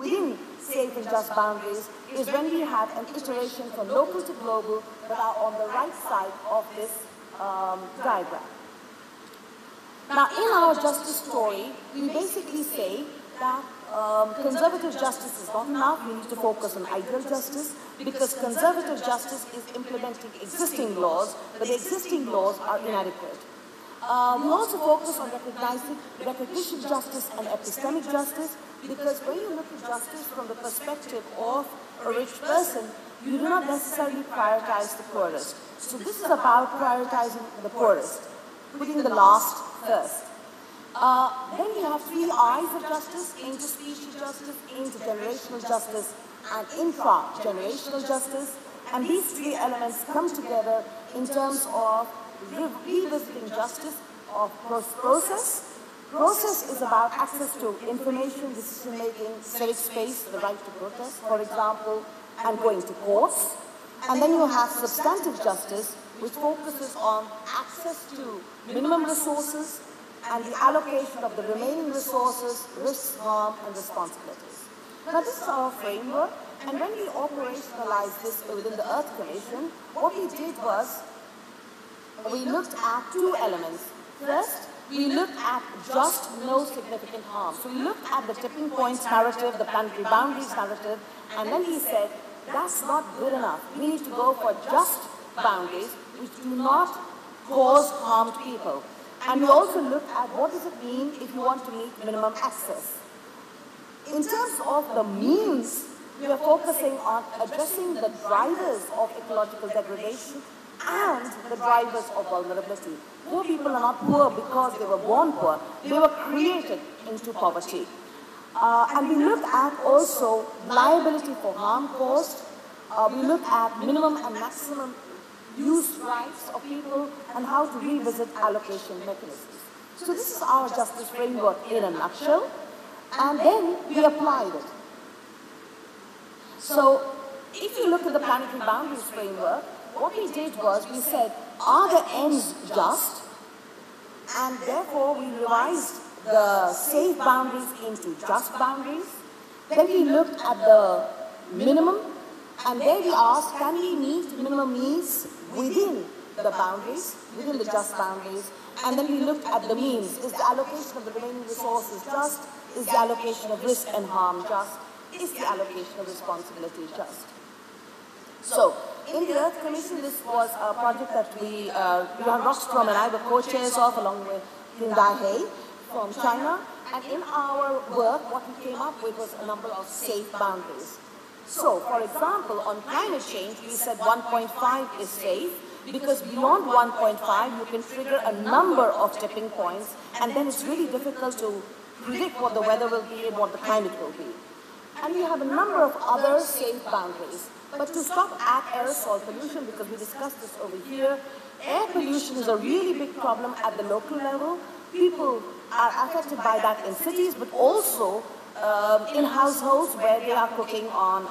within safe and just boundaries is when we have an iteration from local to global that are on the right side of this diagram. Now, in our justice story, we basically say that conservative justice is not enough. We need to focus on ideal justice because conservative justice is implementing existing laws, but the existing laws are inadequate. We also focus on recognition justice and epistemic justice because when you look at justice from the perspective of a rich person, you do not necessarily prioritize the poorest. So this is about prioritizing the poorest, putting the last first. Then we have 3 I's of justice: inter-species justice, intergenerational justice, and intra-generational justice. And these 3 elements come together in terms of revisiting justice of process. Process is about access to information, decision-making, civic space, the right to protest, for example, and going to courts. And then you have substantive justice, which focuses on access to minimum resources and the allocation of the remaining resources, risks, harm, and responsibilities. Now, this is our framework, and when we operationalized this within the Earth Commission, what we did was we looked at 2 elements. First, we looked at just no significant harm. So we looked at the tipping points narrative, the planetary boundaries narrative, and then we said, that's not good enough. We need to go for just boundaries which do not cause harm to people. And we also looked at what does it mean if you want to meet minimum access. In terms of the means, we are focusing on addressing the drivers of ecological degradation and the drivers of vulnerability. Poor people are not poor because they were born poor. They were created into poverty. And we look at also liability for harm caused. We look at minimum and maximum use rights of people and how to revisit allocation mechanisms. So this is our justice framework in a nutshell. And then we applied it. So if you look at the planetary boundaries framework, what we did was we said, are the ends just? And therefore we revised the safe boundaries into just boundaries. Then we looked at the minimum, and there we asked, can we meet minimum needs within the boundaries, within the just boundaries? And then we looked at the means. Is the allocation of the remaining resources just? Is the allocation of risk and harm just? Is the allocation of responsibility just? So, in the Earth Commission, this was a project that Johan Rockström and I were co-chairs of, along with Hyundai He from China. And in our work, what we came up with was a number of safe boundaries. So, for example, on climate change, we said 1.5 is safe, because beyond 1.5, you can trigger a number of tipping points, and then it's really difficult to predict what the weather will be and what the climate will be. And we have a number of other safe boundaries. But to stop at aerosol pollution, because we discussed this over here, air pollution is a really big problem at the local level. People are affected by that in cities, but also in households where they are cooking on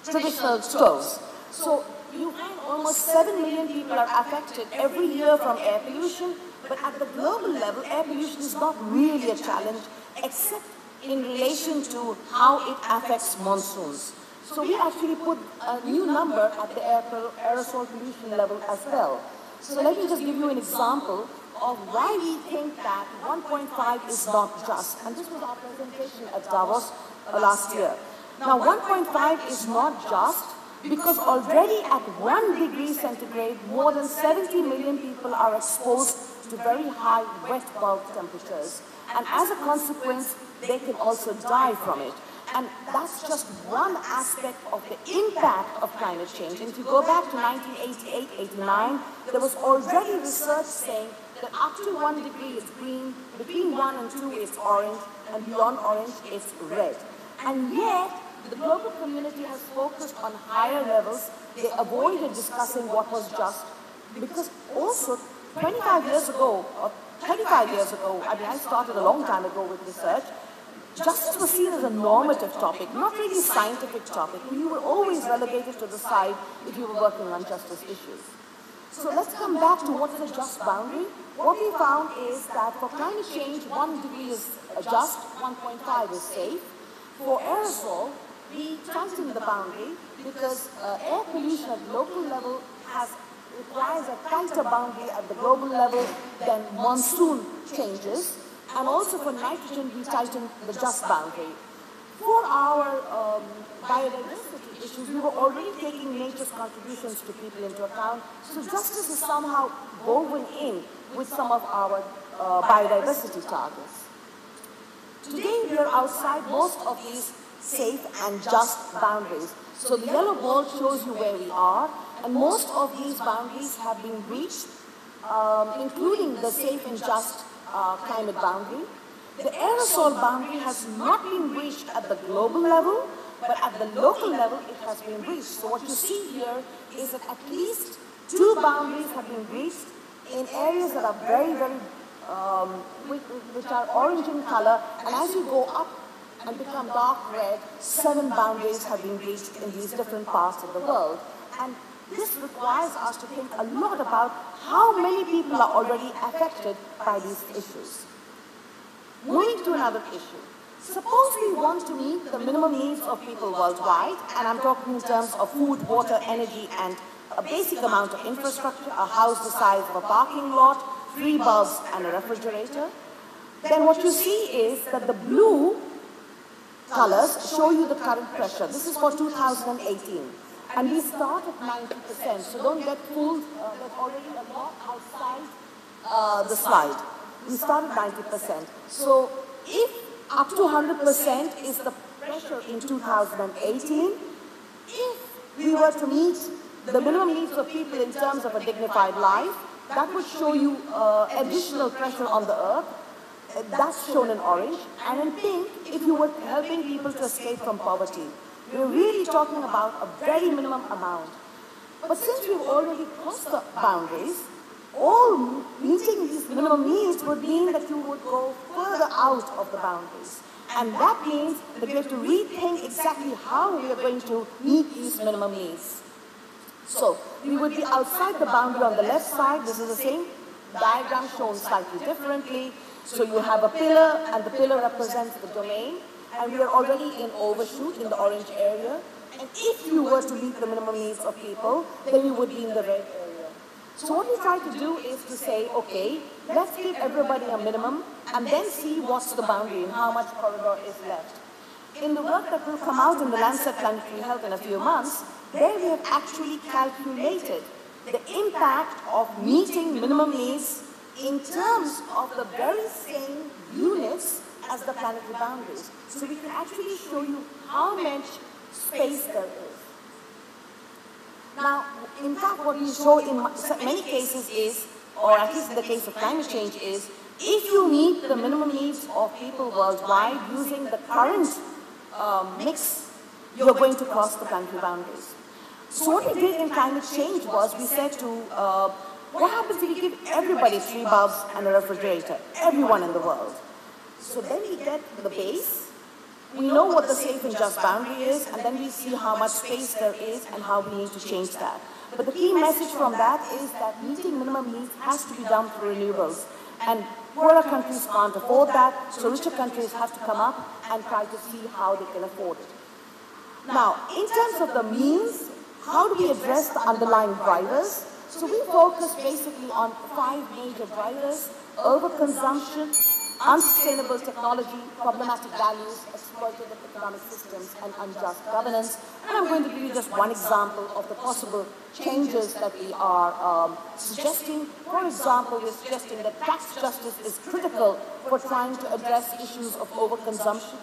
traditional stoves. So you find almost 7 million people are affected every year from air pollution, but at the global level, air pollution is not really a challenge, except in relation to how it affects monsoons. So we actually put a new number at the aerosol pollution level as well. So let me just give you an example of why we think that 1.5 is not just. And this was our presentation at Davos last year. Now 1.5 is not just because already at 1 degree centigrade, more than 70 million people are exposed to very high wet bulb temperatures. And as a consequence, they can also die from it. And that's just one aspect of the impact of climate change. And if you go back to 1988-89, there was already research saying that up to 1 degree is green, between 1 and 2 it's orange, and beyond orange it's red. And yet, the global community has focused on higher levels. They avoided discussing what was just, because also 25 years ago, or 35 years ago, I mean, I started a long time ago with research, justice was seen as a normative topic, not really scientific topic. You were always relegated to the side if you were working on justice issues. So let's come back to what's a just boundary. What we found is that for climate change, 1 degree is just, 1.5 is safe. For aerosol, we tightened the boundary because air pollution at local level requires a tighter boundary at the global level than monsoon changes. And also for nitrogen, we tightened the just boundary. For our biodiversity issues, we were already taking nature's contributions to people into account. So justice is somehow woven in with some of our biodiversity targets. Today, we are outside most of these safe and just boundaries. So the yellow ball shows you where we are, and most of these boundaries have been reached, including the safe and just climate boundary. The aerosol boundary has not been reached at the global level, but at the local level it has been reached. So what you see here is that at least 2 boundaries have been reached in areas that are very, very, which are orange in color, and as you go up and become dark red, 7 boundaries have been reached in these different parts of the world. And this requires us to think a lot about how many people are already affected by these issues. Moving to another issue. Suppose we want to meet the minimum needs of people worldwide, and I'm talking in terms of food, water, energy, and a basic amount of infrastructure, a house the size of a parking lot, 3 bulbs, and a refrigerator. Then what you see is that the blue colors show you the current pressure. This is for 2018. And we start at 90%, so don't get fooled. There's already a lot outside the slide. We start at 90%. So if up to 100% is the pressure in 2018, if we were to meet the minimum needs of people in terms of a dignified life, that would show you additional pressure on the earth. That's shown in orange. And in pink, if you were helping people to escape from poverty. We're really talking about a very minimum amount. But since we've already crossed the boundaries, all meeting these minimum needs would mean that you would go further out of the boundaries. And that means that we have to rethink exactly how we are going to meet these minimum needs. So we would be outside the boundary on the left side. This is the same diagram shown slightly differently. So you have a pillar, and the pillar represents the domain. And we are already in overshoot in the orange area. And if you were to meet the minimum needs of people, then you would be in the red area. So what we try to do is to say, okay, let's give everybody a minimum and then see what's the boundary and how much corridor is left. In the work that will come out in the Lancet Planetary Health in a few months, there we have actually calculated the impact of meeting minimum needs in terms of the very same units as the planetary boundaries. So we can actually show you how much space there is. Now, in fact, what we show in many cases is, or at least in the case of climate change is, if you meet the minimum needs of people worldwide using the current mix, you're going to cross the planetary boundaries. So what we did in climate change was we said to, what happens if we give everybody 3 bulbs and a refrigerator, everyone in the world? So then we get the base, we know what the safe and just boundary is, and then we see how much space there is and how we need to change that. But the key message from that is that meeting minimum needs has to be done through renewables. And poorer countries can't afford that, so richer countries have to come up and try to see how they can afford it. Now, in terms of the means, how do we address the underlying drivers? So we focus basically on 5 major drivers: overconsumption, unsustainable technology, problematic values, exploitative economic systems, and unjust governance. And I'm going to give you just one example of the possible changes that we are suggesting. For example, we're suggesting that tax justice is critical for trying to address issues of overconsumption.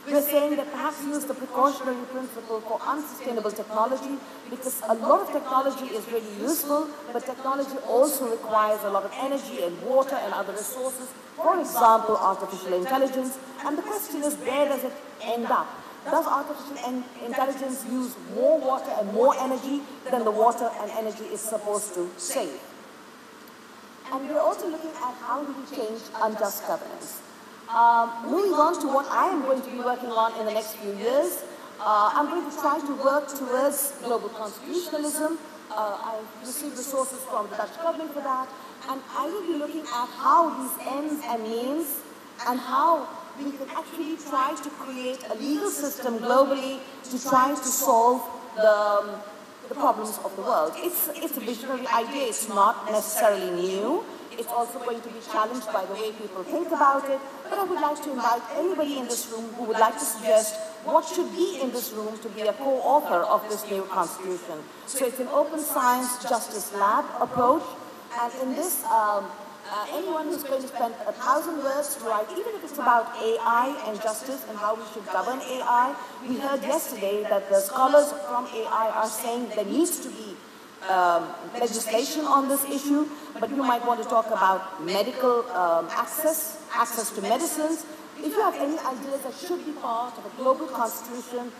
We're saying that perhaps use the precautionary principle for unsustainable technology, because a lot of technology is really useful, but technology also requires a lot of energy and water and other resources. For example, artificial intelligence. And the question is, where does it end up? Does artificial intelligence use more water and more energy than the water and energy is supposed to save? And we're also looking at how do we change unjust governance. Moving on to what I am going to be working on in the next few years, I'm going to try to work towards global constitutionalism. I received resources from the Dutch government for that. And I will be looking at how these ends and means and how we can actually try to create a legal system globally to try to solve the problems of the world. It's a visionary idea. It's not necessarily new. It's also going to be challenged by the way people think about it. But I would like to invite anybody in this room who would like to suggest what should be in this room to be a co-author of this new constitution. So it's an open science justice lab approach. And in this, anyone who's going to spend 1,000 words to write, even if it's about AI and justice and how we should govern AI, we heard yesterday that the scholars from AI are saying there needs to be legislation on this issue, but you might want to talk about medical access to medicines. If you have any ideas that should be part of a global constitution,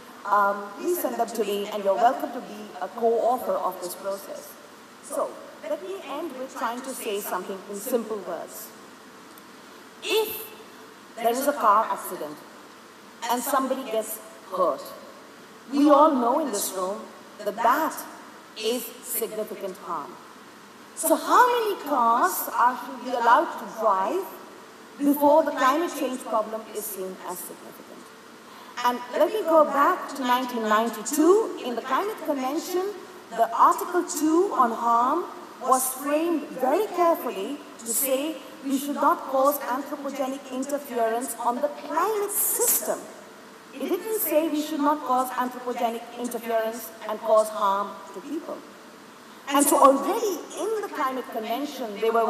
please send them to me, and you're welcome to be a co-author of this process. So, let me end with trying to say something in simple words. If there is a car accident and somebody gets hurt, we all know in this room that that is significant harm. So how many cars should be allowed to drive before the climate change problem is seen as significant? And let me go back to 1992. In the Climate Convention, the Article 2 on harm was framed very carefully to say we should not cause anthropogenic interference on the climate system. It didn't say we should not cause anthropogenic interference and cause harm to people. And so already in the Climate Convention, they were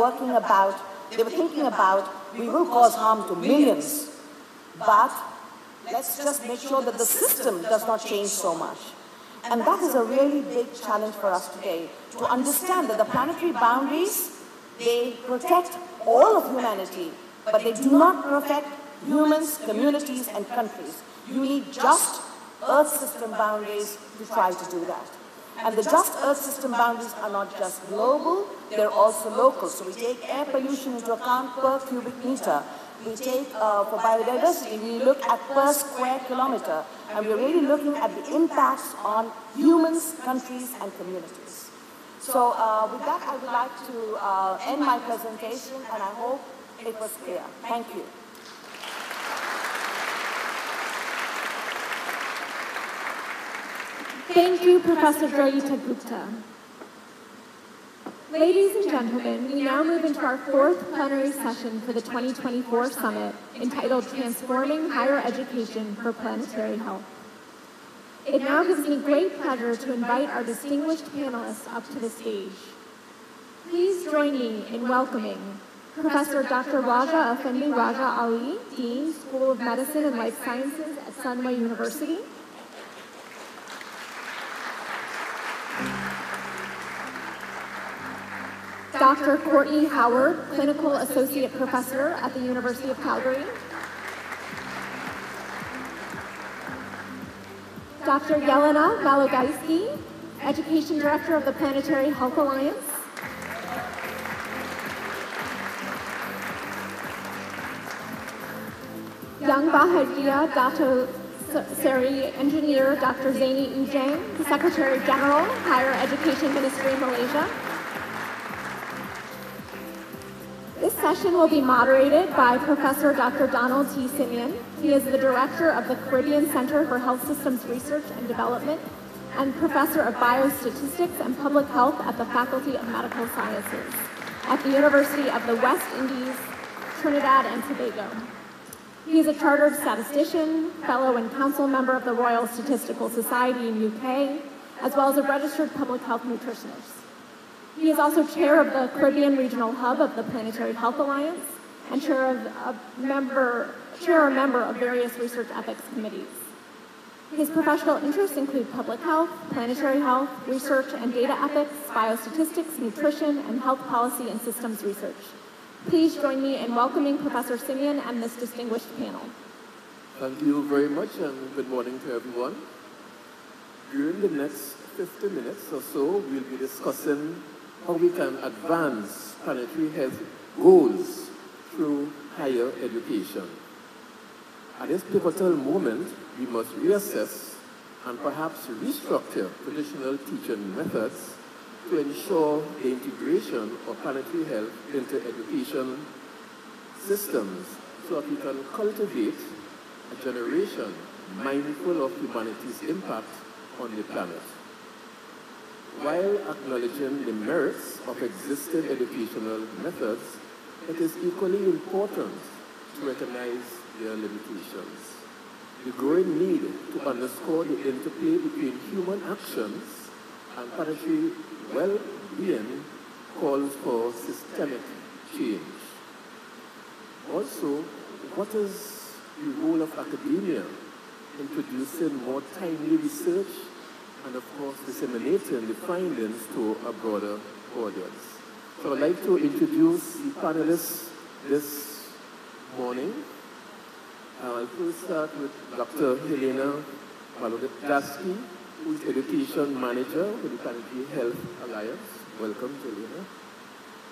thinking about, we will cause harm to millions, but let's just make sure that the system does not change so much. And that is a really big challenge for us today, to understand that the planetary boundaries, they protect all of humanity, but they do not protect humans, communities, and countries. You need just Earth system boundaries to try to do that. And the just Earth system boundaries are not just global, they're also local. So we take air pollution into account per cubic meter. We take, for biodiversity, we look at per square kilometer. And we're really looking at the impacts on humans, countries, and communities. So with that, I would like to end my presentation, and I hope it was clear. Thank you. Thank you, Professor Joyita Gupta. Ladies and gentlemen, we now move into our fourth plenary session for the 2024 summit, entitled Transforming Higher Education for Planetary Health. It now gives me great pleasure to invite our distinguished panelists up to the stage. Please join me in welcoming Professor Dr. Raja Effendi Raja Ali, Dean, School of Medicine and Life Sciences at Sunway University. Dr. Courtney Howard, Clinical Associate Professor at the University of Calgary. Dr. Yelena Malogajski, Education Director of the Planetary Health Alliance. Young Bahagia Dato Seri Engineer Dr. Zaini Ujang, the Secretary General, Higher Education Ministry, Malaysia. This session will be moderated by Professor Dr. Donald T. Simeon. He is the Director of the Caribbean Center for Health Systems Research and Development and Professor of Biostatistics and Public Health at the Faculty of Medical Sciences at the University of the West Indies, Trinidad and Tobago. He is a chartered statistician, fellow and council member of the Royal Statistical Society in UK, as well as a registered public health nutritionist. He is also chair of the Caribbean Regional Hub of the Planetary Health Alliance and chair or member of various research ethics committees. His professional interests include public health, planetary health, research and data ethics, biostatistics, nutrition, and health policy and systems research. Please join me in welcoming Professor Simeon and this distinguished panel. Thank you very much, and good morning to everyone. During the next 50 minutes or so, we'll be discussing how we can advance planetary health goals through higher education. At this pivotal moment, we must reassess and perhaps restructure traditional teaching methods to ensure the integration of planetary health into education systems so that we can cultivate a generation mindful of humanity's impact on the planet. While acknowledging the merits of existing educational methods, it is equally important to recognize their limitations. The growing need to underscore the interplay between human actions and planetary well-being calls for systemic change. Also, what is the role of academia in producing more timely research and, of course, disseminating the findings to a broader audience? So I'd like to introduce the panelists this morning. I'll first start with Dr. Helena Malogajski, who is Education Manager with the Planetary Health Alliance. Welcome, Helena.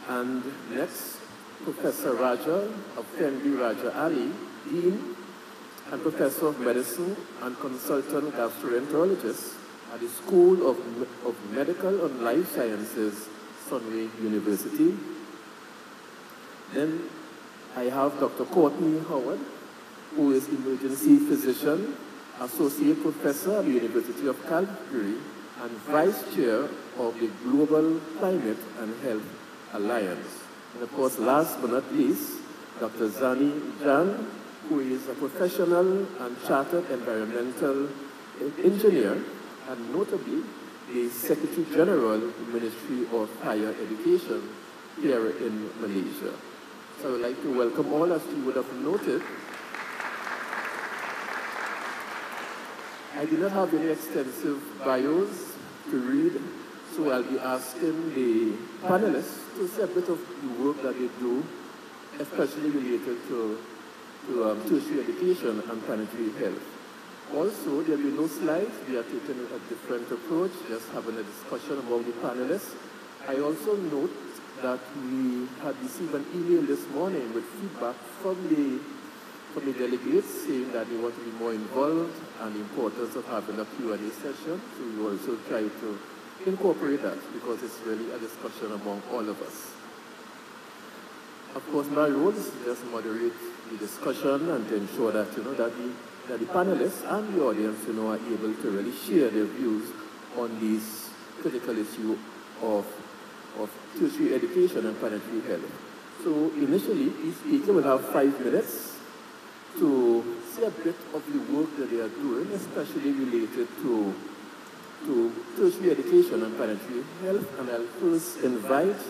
And next, Professor Raja Afendi Raja Ali, Dean and Professor of Medicine and Consultant Gastroenterologist at the School of Medical and Life Sciences, Sunway University. Then I have Dr. Courtney Howard, who is Emergency Physician, Associate Professor at the University of Calgary, and Vice Chair of the Global Climate and Health Alliance. And of course, last but not least, Dr. Zani Jan, who is a professional and chartered environmental engineer, and notably the Secretary General of the Ministry of Higher Education here in Malaysia. So I would like to welcome all, as you would have noted. I did not have any extensive bios to read, so I'll be asking the panelists to say a bit of the work that they do, especially related to tertiary education and planetary health. Also, there will be no slides. We are taking a different approach, just having a discussion among the panelists. I also note that we had received an email this morning with feedback from the delegates saying that they want to be more involved and the importance of having a Q&A session. So we also try to incorporate that because it's really a discussion among all of us. Of course, my role is to just moderate the discussion and to ensure that, that the panelists and the audience, are able to really share their views on this critical issue of tertiary education and planetary health. So initially, each speaker will have 5 minutes to say a bit of the work that they are doing, especially related to tertiary education and planetary health. And I'll first invite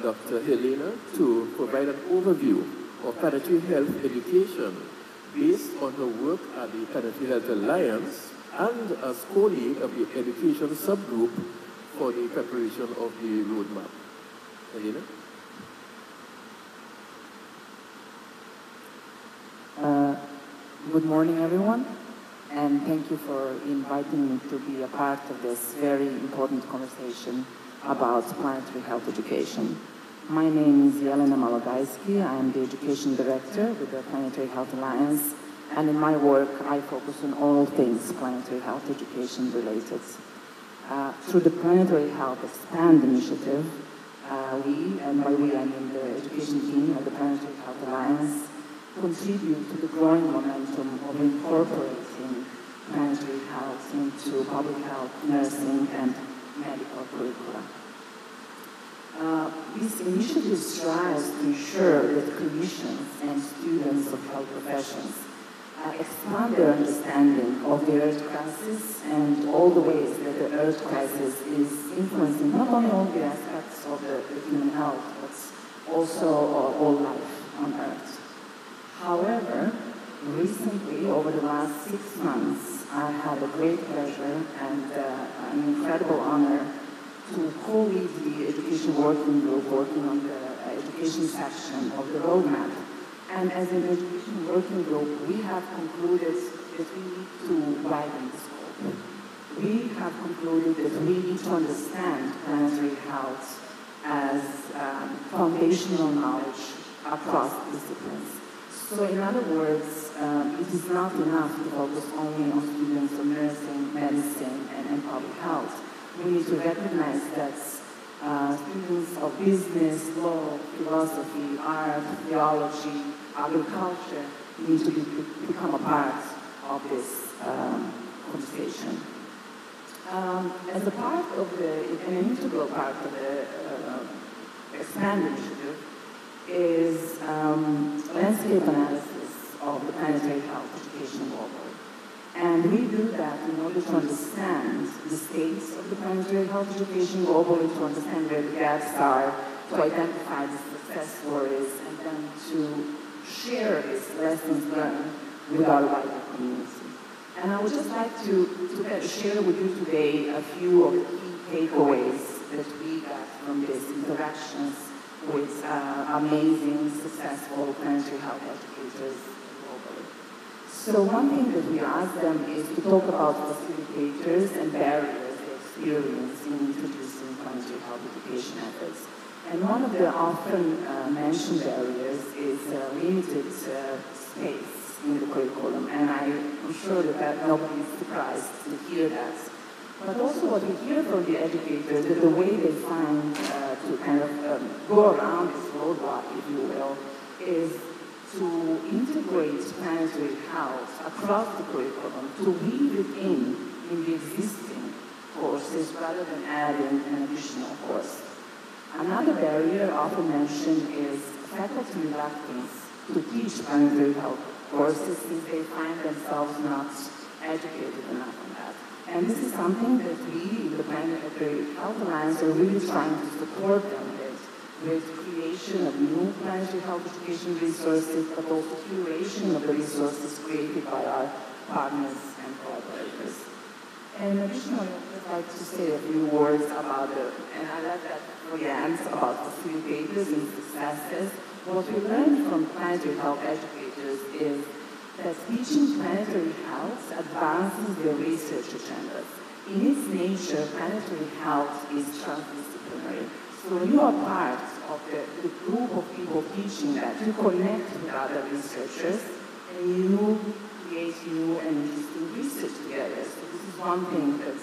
Dr. Helena to provide an overview of planetary health education based on her work at the Planetary Health Alliance and as co-lead of the education subgroup for the preparation of the roadmap. Helena? Good morning, everyone, and thank you for inviting me to be a part of this very important conversation about planetary health education. My name is Jelena Malogajski. I am the Education Director with the Planetary Health Alliance, and in my work I focus on all things planetary health education related. Through the Planetary Health Expand initiative, we, and by we I mean the education team at the Planetary Health Alliance, contribute to the growing momentum of incorporating planetary health into public health, nursing, and medical curricula. This initiative strives to ensure that clinicians and students of health professions expand their understanding of the Earth crisis and all the ways that the Earth crisis is influencing not only all the aspects of the human health, but also all life on Earth. However, recently, over the last 6 months, I had a great pleasure and an incredible honor to co-lead the education working group working on the education section of the roadmap. And as an education working group, we have concluded that we need to widen the scope. We have concluded that we need to understand planetary health as foundational knowledge across disciplines. So in other words, it is not enough to focus only on students of nursing, medicine, and public health. We need to recognize that students of business, law, philosophy, art, theology, agriculture need to become a part of this conversation. As a part of an integral part of the EXPAND initiative is landscape analysis of the planetary health education globally. And we do that in order to understand the states of the planetary health education globally, to understand where the gaps are, to identify the success stories, and then to share these lessons learned with our wider community. And I would just like to share with you today a few of the key takeaways that we got from these interactions with amazing, successful planetary health educators globally. So one thing that we asked them is to talk about facilitators and barriers they experience in introducing planetary health education efforts. And one of the often mentioned barriers is limited space in the curriculum, and I'm sure that nobody is surprised to hear that. But also what we hear from the educators, that the way they find to kind of go around this roadblock, if you will, is to integrate planetary health across the curriculum, to weave it in the existing courses rather than adding an additional course. Another barrier often mentioned is faculty reluctance to teach planetary health courses since they find themselves not educated enough on that. And this is something that we, the Planetary Health Alliance, are really trying to support them with creation of new planetary health education resources, but also curation of the resources created by our partners and collaborators. And additionally, I'd just like to say a few words about and I left that for the end, about facilitators and successes. What we learned from planetary health educators is that teaching planetary health advances their research agendas. In its nature, planetary health is transdisciplinary. So when you are part of the group of people teaching that, you connect with other researchers and you create new and interesting research together. So this is one thing that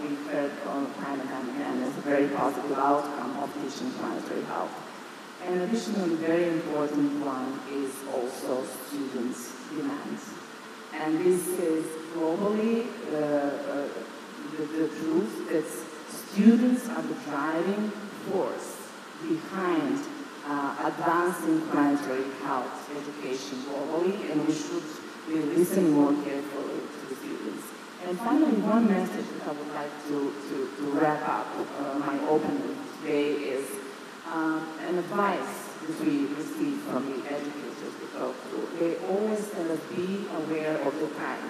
we've heard time and time again as a very positive outcome of teaching planetary health. And additionally, very important one is also students' demands. And this is globally the truth that students are the driving force behind advancing planetary health education globally, and we should be listening more carefully to the students. And finally, one message that I would like to wrap up my opening today is an advice that we receive from the educators we talk to. They always tell us, be aware of the time,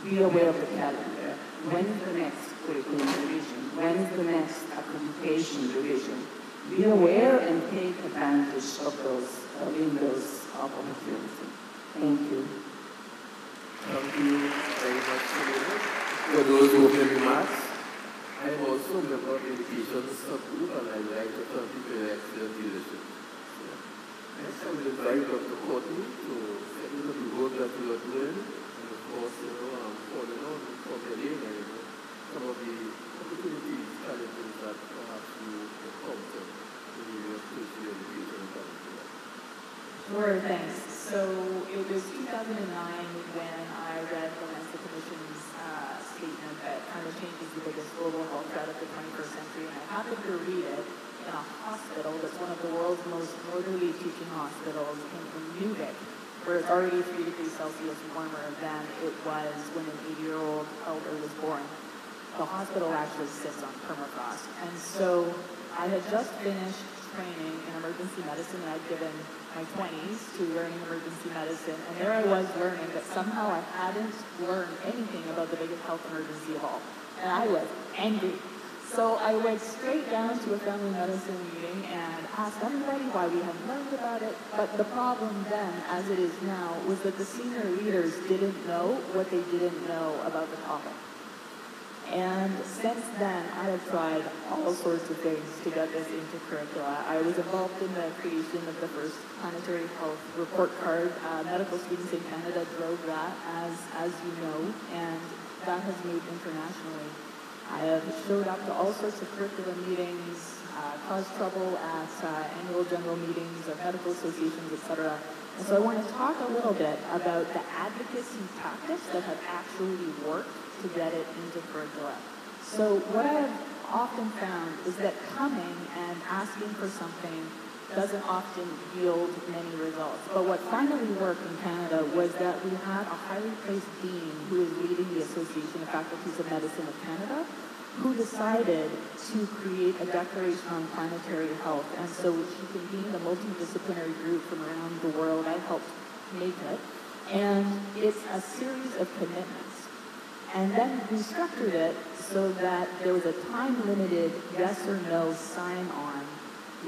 be aware of the calendar. When is the next curriculum revision? When is the next accreditation revision? Be aware and take advantage of those windows of opportunity. Thank you. Thank you very much for those opening remarks. I am also a member of the education subgroup, and I would like to thank you for your excellent leadership. Next, I will invite Dr. Courtney to set up the work that we are doing, and of course, following on from Elena, some of the opportunities, challenges that perhaps you encounter in the area of tertiary education and public. Sure, thanks. So it was 2009 when I read the Lancet Commission's statement that climate change is the biggest global health threat of the 21st century, and I happened to read it in a hospital that's one of the world's most northerly teaching hospitals in Munich, where it's already 3 degrees Celsius warmer than it was when an 80-year-old elder was born. The hospital actually sits on permafrost. And so I had just finished training in emergency medicine, and I'd given my 20s to learning emergency medicine, and there I was learning that somehow I hadn't learned anything about the biggest health emergency of all. And I was angry. So I went straight down to a family medicine meeting and asked everybody why we hadn't learned about it. But the problem then, as it is now, was that the senior leaders didn't know what they didn't know about the topic. And since then, I have tried all sorts of things to get this into curricula. I was involved in the creation of the first planetary health report card. Medical students in Canada drove that, as you know, and that has moved internationally. I have showed up to all sorts of curriculum meetings, caused trouble at annual general meetings of medical associations, etc. And so I want to talk a little bit about the advocacy tactics that have actually worked to get it into curricula. So what I have often found is that coming and asking for something doesn't often yield many results. But what finally worked in Canada was that we had a highly praised dean who is leading the Association of Faculties of Medicine of Canada, who decided to create a declaration on planetary health. And so she convened a multidisciplinary group from around the world. I helped make it. And it's a series of commitments. And then we structured it so that there was a time-limited yes or no sign-on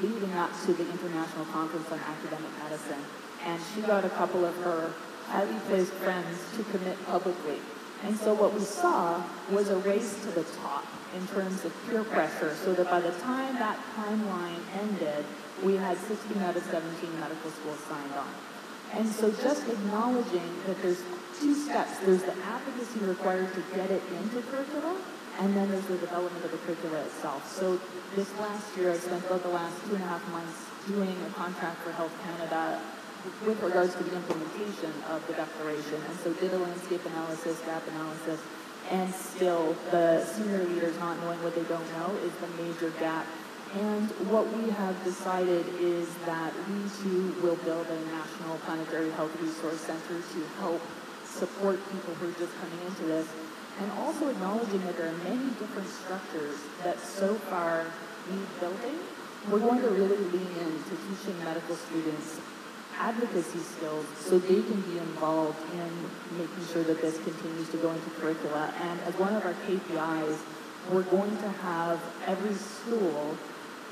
leading up to the International Conference on Academic Medicine. And she got a couple of her highly placed friends to commit publicly. And so what we saw was a race to the top in terms of peer pressure, so that by the time that timeline ended, we had 16 out of 17 medical schools signed on. And so just acknowledging that there's two steps. There's the advocacy required to get it into curricula, and then there's the development of the curricula itself. So this last year, I spent about the last 2.5 months doing a contract for Health Canada with regards to the implementation of the declaration. And so did a landscape analysis, gap analysis, and still the senior leaders not knowing what they don't know is the major gap. And what we have decided is that we too will build a national planetary health resource center to help support people who are just coming into this, and also acknowledging that there are many different structures that so far need building. We're going to really lean into teaching medical students advocacy skills so they can be involved in making sure that this continues to go into curricula. And as one of our KPIs, we're going to have every school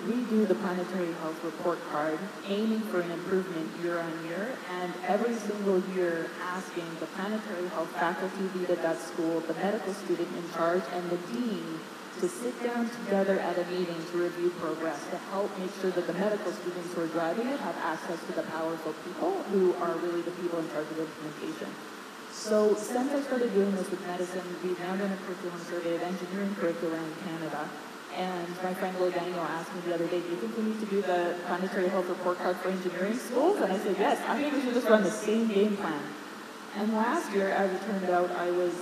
redo the planetary health report card, aiming for an improvement year on year, and every single year asking the planetary health faculty lead at that school, the medical student in charge, and the dean to sit down together at a meeting to review progress, to help make sure that the medical students who are driving it have access to the powerful people who are really the people in charge of implementation. So since I started doing this with medicine, we've now done a curriculum survey of engineering curricula in Canada. And my friend Will Daniel asked me the other day, do you think we need to do the planetary health report card for engineering schools? And I said, yes, I think we should just run the same game plan. And last year, as it turned out, I was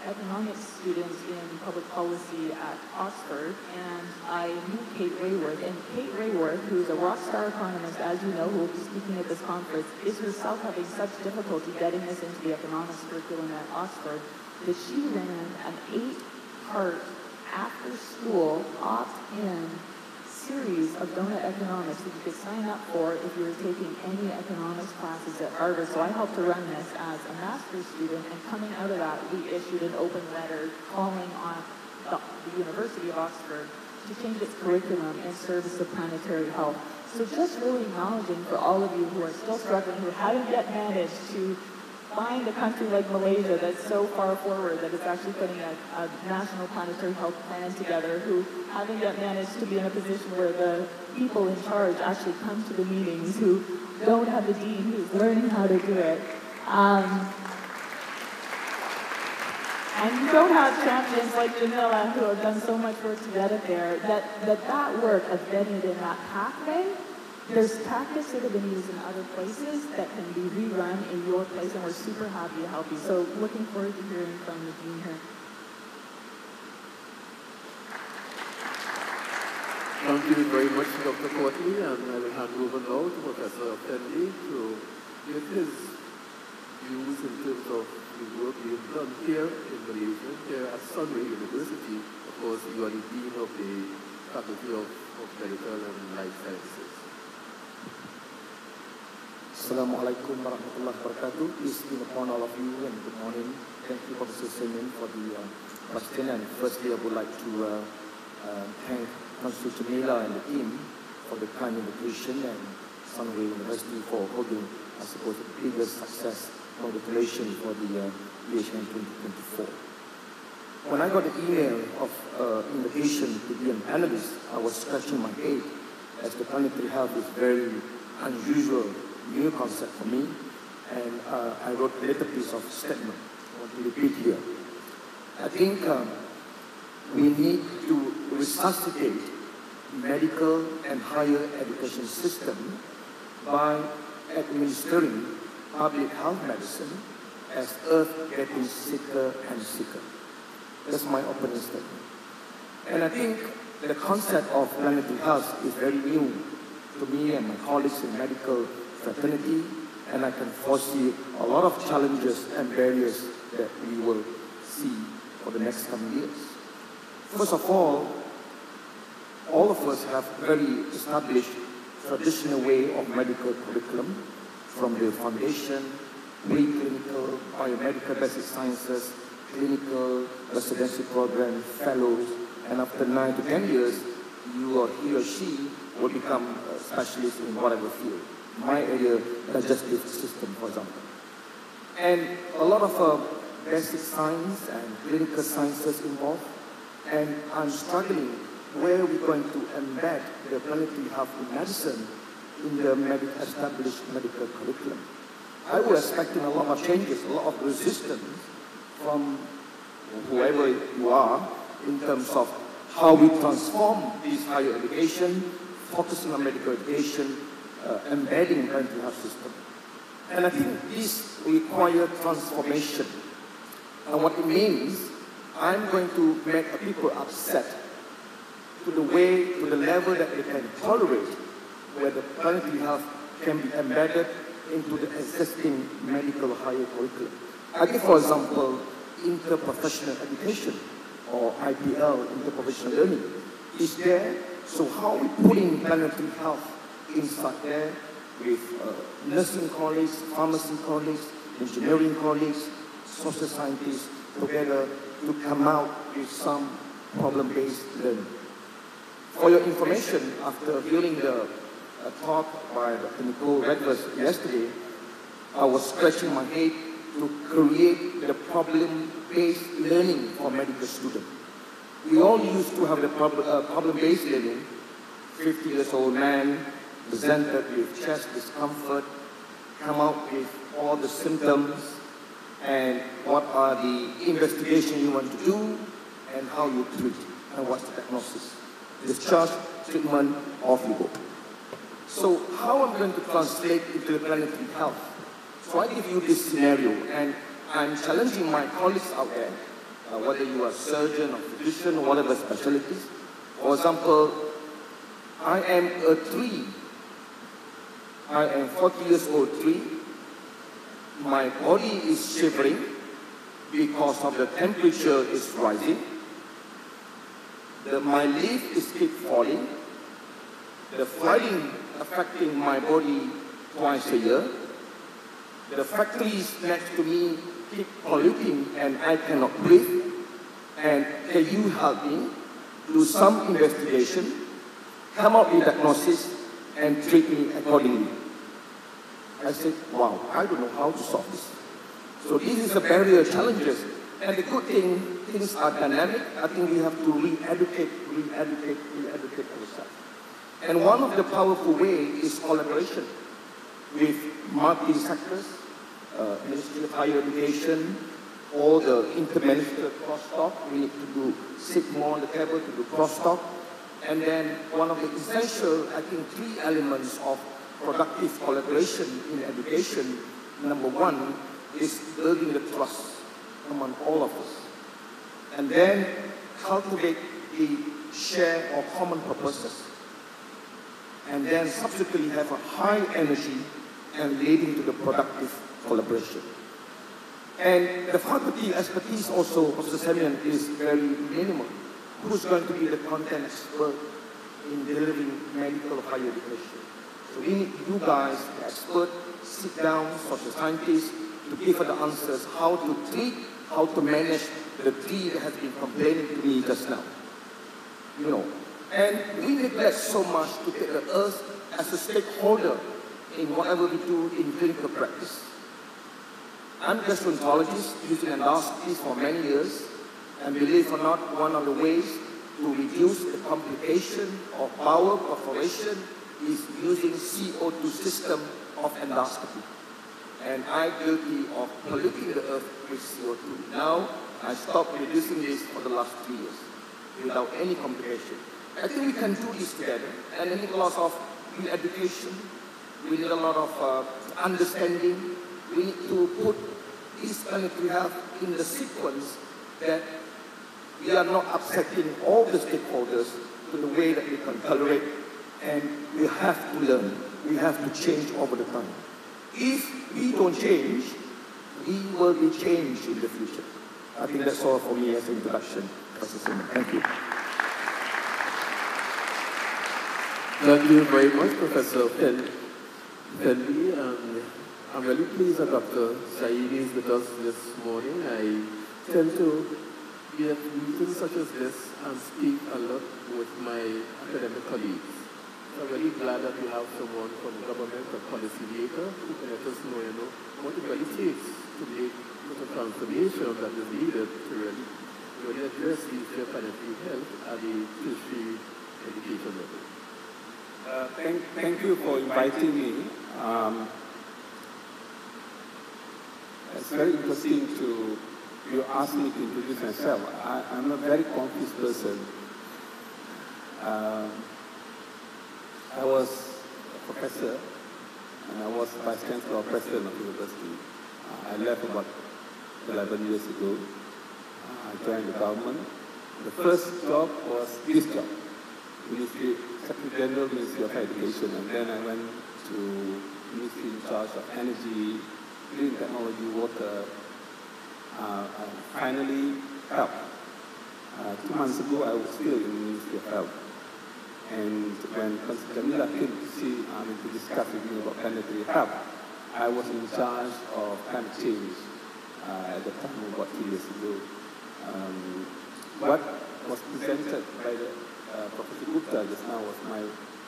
economics student in public policy at Oxford, and I knew Kate Rayworth. And Kate Rayworth, who's a rock star economist, as you know, who will be speaking at this conference, is herself having such difficulty getting this into the economics curriculum at Oxford that she ran an 8-part after-school opt-in series of donut economics that you could sign up for if you were taking any economics classes at Harvard. So I helped to run this as a master's student, and coming out of that, we issued an open letter calling on the University of Oxford to change its curriculum in service of planetary health. So just really acknowledging for all of you who are still struggling, who haven't yet managed to find a country like Malaysia that's so far forward that it's actually putting a national planetary health plan together, who haven't yet managed to be in a position where the people in charge actually come to the meetings, who don't have the dean who's learning how to do it. And you don't have champions like Jamila who have done so much work to get it there, that work of getting it in that pathway. There's tactics that have been used in other places that can be rerun in your place, and we're super happy to help you. So looking forward to hearing from the dean here. Thank you very much, Dr. Courtney, and I will hand over now to Professor Fenley to give his views in terms of the work being done here in Malaysia, here at Sunway University. Of course, you are the Dean of the Faculty of Medical and Life Sciences. Assalamualaikum warahmatullahi wabarakatuh. Peace be upon all of you, and good morning. Thank you, Professor Simeon, for the question. And firstly, I would like to thank Professor Jamila and the team for the kind invitation, and Sunway University for holding, I suppose, the biggest success congratulations for the PHN 2024. when I got an email of invitation to be a panelist, I was scratching my head, as the planetary health is very unusual, new concept for me, and I wrote a little piece of statement I want to repeat here. I think we need to resuscitate medical and higher education system by administering public health medicine as Earth getting sicker and sicker. That's my opening statement. And I think the concept of planetary health is very new to me and my colleagues in medical fraternity, and I can foresee a lot of challenges and barriers that we will see for the next coming years. First of all of us have very established traditional way of medical curriculum, from the foundation, preclinical, biomedical basic sciences, clinical, residency program, fellows, and after 9 to 10 years, you or he or she will become a specialist in whatever field. My area, digestive system, for example. And a lot of basic science and clinical sciences involved, and I'm struggling where we're going to embed the planetary health in medicine in the established medical curriculum. I was expecting a lot of changes, a lot of resistance from whoever you are in terms of how we transform this higher education, focusing on medical education, embedding planetary health system. And I think this requires transformation. And what it means, I'm going to make people upset to the level that they can tolerate, where the planetary health can be embedded into the existing medical higher curriculum. I give, for example, interprofessional education, or IPL, interprofessional learning, is there. So how are we putting planetary health inside there with nursing colleagues, pharmacy colleagues, engineering colleagues, social scientists together to come out with some problem-based learning. For your information, after hearing the talk by Dr. Nicole Redvers yesterday, I was scratching my head to create the problem-based learning for medical students. We all used to have the problem-based learning. 50-year-old man presented with chest discomfort, come out with all the symptoms, and what are the investigations you want to do, and how you treat, and what's the diagnosis. Discharge, treatment, off you go. So how I'm going to translate into the planetary health? So I give you this scenario, and I'm challenging my colleagues out there, whether you are a surgeon or physician, or whatever specialties. For example, I am a tree. I am 40 years old tree. My body is shivering because of the temperature is rising. My leaf is keep falling. The flooding affecting my body twice a year. The factories next to me keep polluting and I cannot breathe. And can you help me do some investigation, come up with diagnosis, and treat me accordingly? I said, wow, I don't know how to solve this. So this is a barrier challenges. And the good thing, things are dynamic. I think we have to re-educate ourselves. And one of the powerful ways is collaboration with multi-sectors, Ministry of Higher Education, all the inter-ministerial crosstalk. We need to sit more on the table to do crosstalk. And then one of the essential, I think, 3 elements of productive collaboration in education. Number 1 is building the trust among all of us. And then cultivate the share or common purposes. And then subsequently have a high energy and leading to the productive collaboration. And the faculty expertise also of the seminar is very minimal. Who's going to be the content expert in delivering medical higher education? So we need you guys, the experts, sit down, social scientists, to give the answers how to treat, how to manage the tree that has been complaining to me just now. You know, and we neglect so much to take the earth as a stakeholder in whatever we do in clinical practice. I'm a gastroenterologist using endoscopies for many years, And believe it or not, one of the ways to reduce the complication of bowel perforation is using CO2 system of endoscopy. And I'm guilty of polluting the earth with CO2. Now, I stopped reducing this for the last 2 years without any complication. I think we can do this together, and I need a lot of education. We need a lot of understanding. We need to put this planetary health in the sequence that we are not upsetting all the stakeholders to the way that we can tolerate, and we have to learn. We have to change over the time. If we don't change, we will be changed in the future. I think that's all for me as an introduction, Professor Simon. Thank you. Thank you very much, Professor Penby, and I'm really pleased that Dr. Saidi is with us this morning. I tend to be at meetings such as this and speak a lot with my academic colleagues. So I'm really glad that we have someone from government, a policy maker, who can let us know, what it really takes to make the transformation that is needed to really address the issue of planetary health at the tertiary education level. Thank you for inviting me. It's very interesting you asked me to introduce myself. I'm a very confused person. I was a professor, and I was vice chancellor or president of the university. I left about 11 years ago. I joined the government. The first job was this job, Secretary General, Ministry of Education, and then I went to Ministry in charge of Energy, Green Technology, Water, and finally Health. 2 months ago, I was still in the Ministry of Health. And when Consul Jamila came to discuss with me about planetary health, I was in charge of climate change at the time, about 2 years ago. What was presented by Professor Gupta just now was my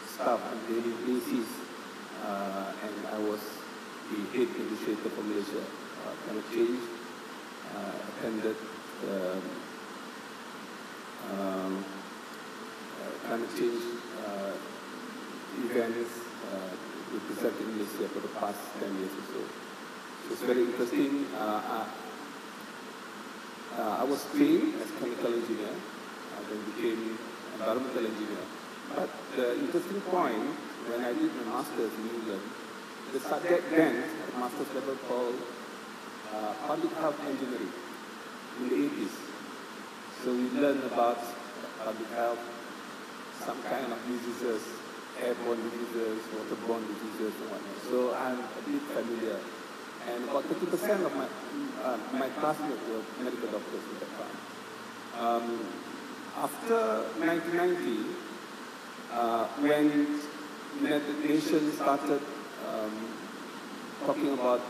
staff on a daily basis, and I was the head negotiator for Malaysia climate change, attended climate change events representing Malaysia for the past 10 years or so. So it's very interesting. I was trained as chemical engineer, then became environmental engineer. But the interesting point, when I did my master's in England, the subject then at master's level called public health engineering in the 80s. So we learned about public health, some kind of diseases, airborne diseases, waterborne diseases, and whatnot. So I'm a bit familiar. And about 30% of my classmates were medical doctors at that time. After 1990, when the United Nations started talking about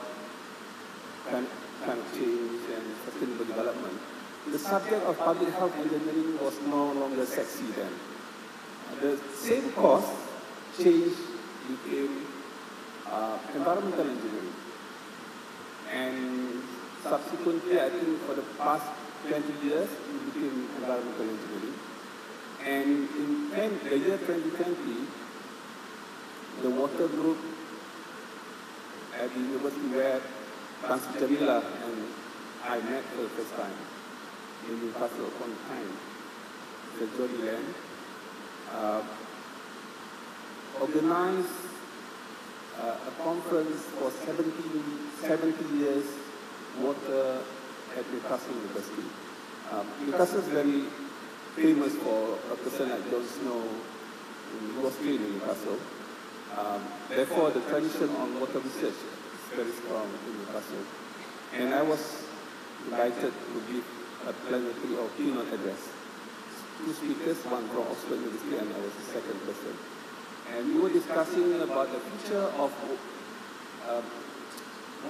climate change and sustainable development, the subject of public health engineering was no longer sexy then. The same course changed, became environmental engineering. And subsequently, I think for the past 20 years, it became environmental engineering. And in the year 2020, the water group at the university where Consul Jamila and I met for the first time in Newcastle upon Tyne, the Jolly Land, organized a conference for 70 years water at Newcastle University. Newcastle is very famous for a person like John Snow, who was trained in Newcastle. Therefore, the tradition on water research is very strong in Newcastle. And I was invited to give a plenary or keynote address. 2 speakers, one from Oxford University, and I was the second person. And we were discussing about the future of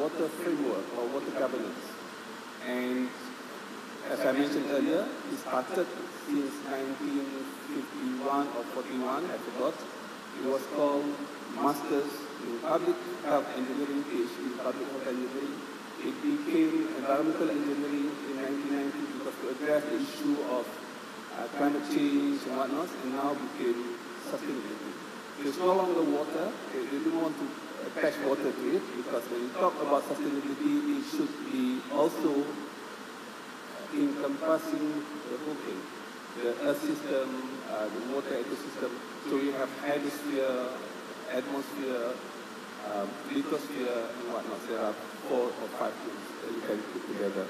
water framework or water governance. And as I mentioned earlier, it started since 1951 or 41, I forgot. It was called Masters in Public Health Engineering, PhD in Public Health Engineering, it became environmental engineering in 1990 because to address the issue of climate change and whatnot, and now became sustainability. It's no longer water. They didn't want to attach water to it because when you talk about sustainability, it should be also encompassing the whole thing. The earth system, the water ecosystem. So you have hydrosphere, atmosphere, lithosphere, and whatnot. There are 4 or 5 things that you can put together.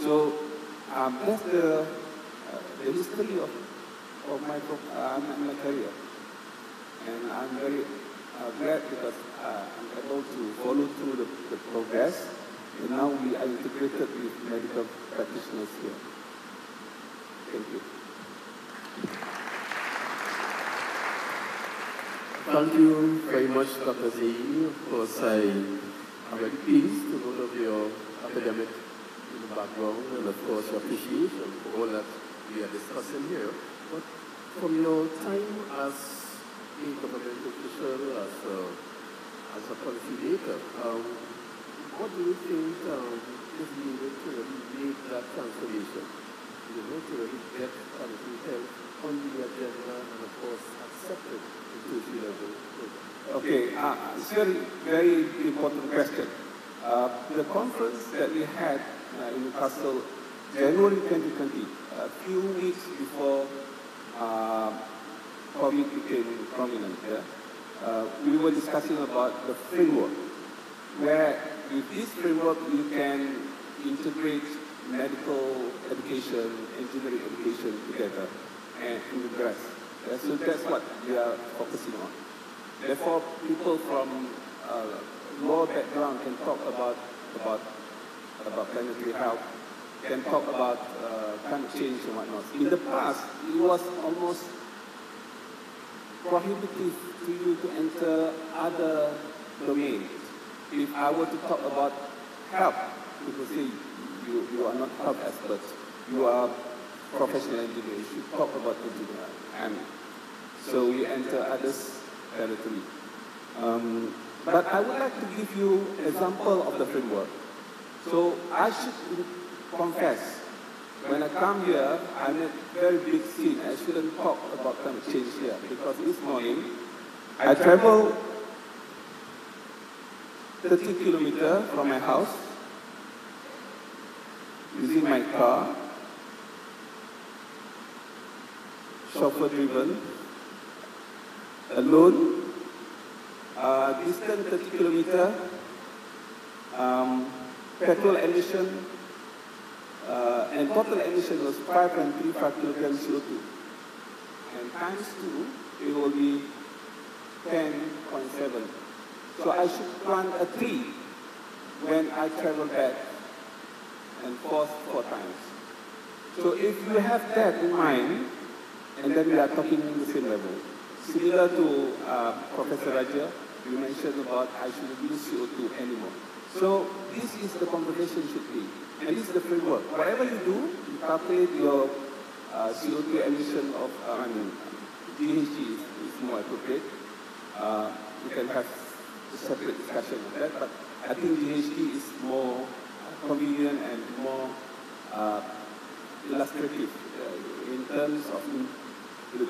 So that's the history of my career. And I'm very glad because I'm able to follow through the progress. And now we are integrated with medical practitioners here. Thank you. Thank you very much, Dr. Zaidi. Of course, I'm very pleased to know of your academic background and, of course, your appreciation for all that we are discussing here. But from your time as a government official, as a policy maker, what do you think is needed to really make that transformation? You know, to really get quality health on the agenda and, of course, accepted into the level. Okay, it's a very important question. The conference that we had in Newcastle, January 2020, a few weeks before COVID became prominent, we were discussing about the framework, where with this framework you can integrate medical education, engineering education together and in the rest. So that's what we are focusing on. Therefore, people from lower background can talk about planetary health, can talk about climate change and whatnot. In the past, it was almost prohibitive to you to enter other domains. If I were to talk about health, people say you are not health experts, you are professional engineer, you should talk about engineering. And so we enter others' territory. But I would like to give you an example of the framework. So I should confess, when I come here, I'm in a very big scene. I shouldn't talk about climate change here because this morning I traveled 30 kilometers from my house using my car, chauffeur-driven, alone, distance 30 kilometers, petrol emission, and total emission was 5.35 kilograms CO2. And times 2, it will be 10.7. So I should plant a tree when I travel back and forth 4 times. So if you have that in mind, and then we are talking in the same level. Similar to Professor Raja, you mentioned about I shouldn't use CO2 anymore. So this is the conversation should be. And this is the framework. Whatever you do, you calculate your CO2 emission of, GHG is more appropriate. You can have a separate discussion on that, but I think GHG is more convenient and more illustrative in terms of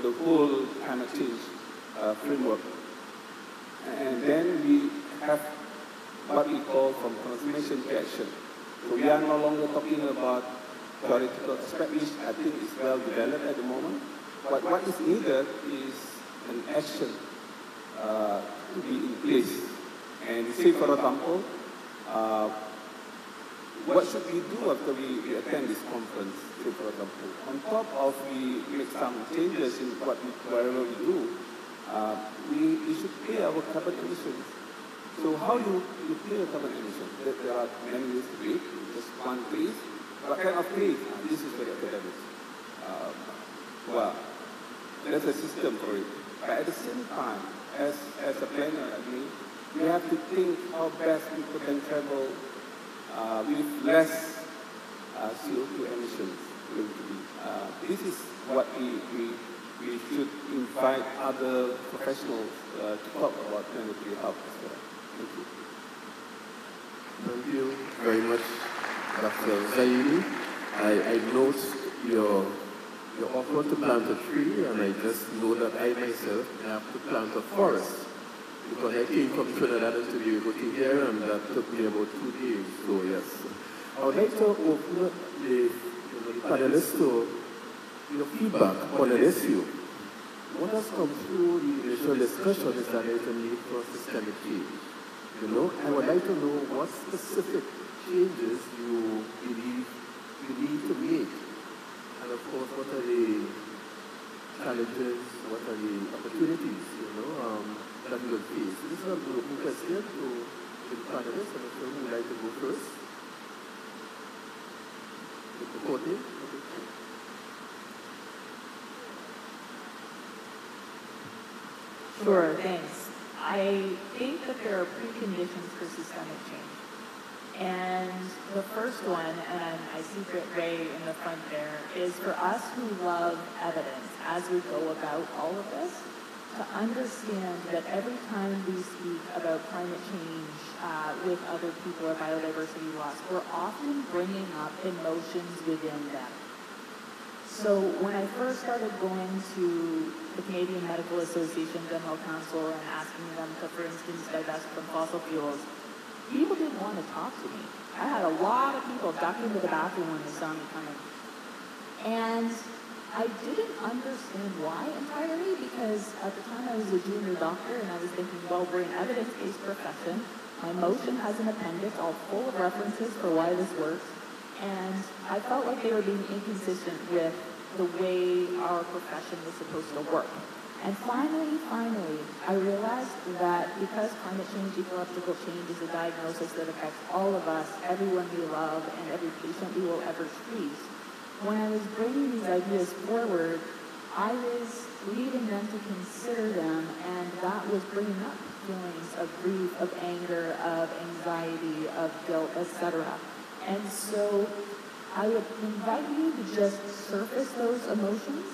the whole climate change framework. And then we have what we call from transformation to action. So we are no longer talking about theoretical aspect, which I think is well developed at the moment. But what is needed is an action to be in place. And say, for example, what should we do after we attend this conference? Say, for example, on top of we make some changes in whatever we do, we should pay our carbon emissions. So how you pay your carbon emissions? There are many ways to do it. Just plant trees. What kind of trees? This is very academic. Well, there's a system for it. But at the same time, as a planner like me, we have to think how best people can travel with less CO2 emissions. This is what we should invite other professionals to talk about planetary health as well. Thank you. Thank you very much, Dr. Zaidi. I note your offer to plant a tree, and I just know that I myself have to plant a forest, because I came from Trinidad and Tobago to here, and that took me about 2 days. So yes, I would like to open up the panelists to your feedback on an issue. What has come through the initial discussion is that there is a need for systemic change. I would like to know what specific changes you believe you need to make. And of course, what are the challenges, what are the opportunities, that you will face. This is an open question to the panelists, and if you would like to go first. Mr. Cote. Sure, thanks. I think that there are preconditions for systemic change. And the first one, and I see Ray in the front there, is for us who love evidence as we go about all of this, to understand that every time we speak about climate change with other people or biodiversity loss, we're often bringing up emotions within them. So when I first started going to the Canadian Medical Association General Council and asking them to, for instance, divest from fossil fuels, people didn't want to talk to me. I had a lot of people duck into the bathroom when they saw me coming. And I didn't understand why entirely, because at the time I was a junior doctor and I was thinking, well, we're an evidence-based profession. My motion has an appendix all full of references for why this works. And I felt like they were being inconsistent with the way our profession was supposed to work. And finally, I realized that because climate change, ecological change is a diagnosis that affects all of us, everyone we love, and every patient we will ever treat, when I was bringing these ideas forward, I was leading them to consider them, and that was bringing up feelings of grief, of anger, of anxiety, of guilt, etc. And so I would invite you to just surface those emotions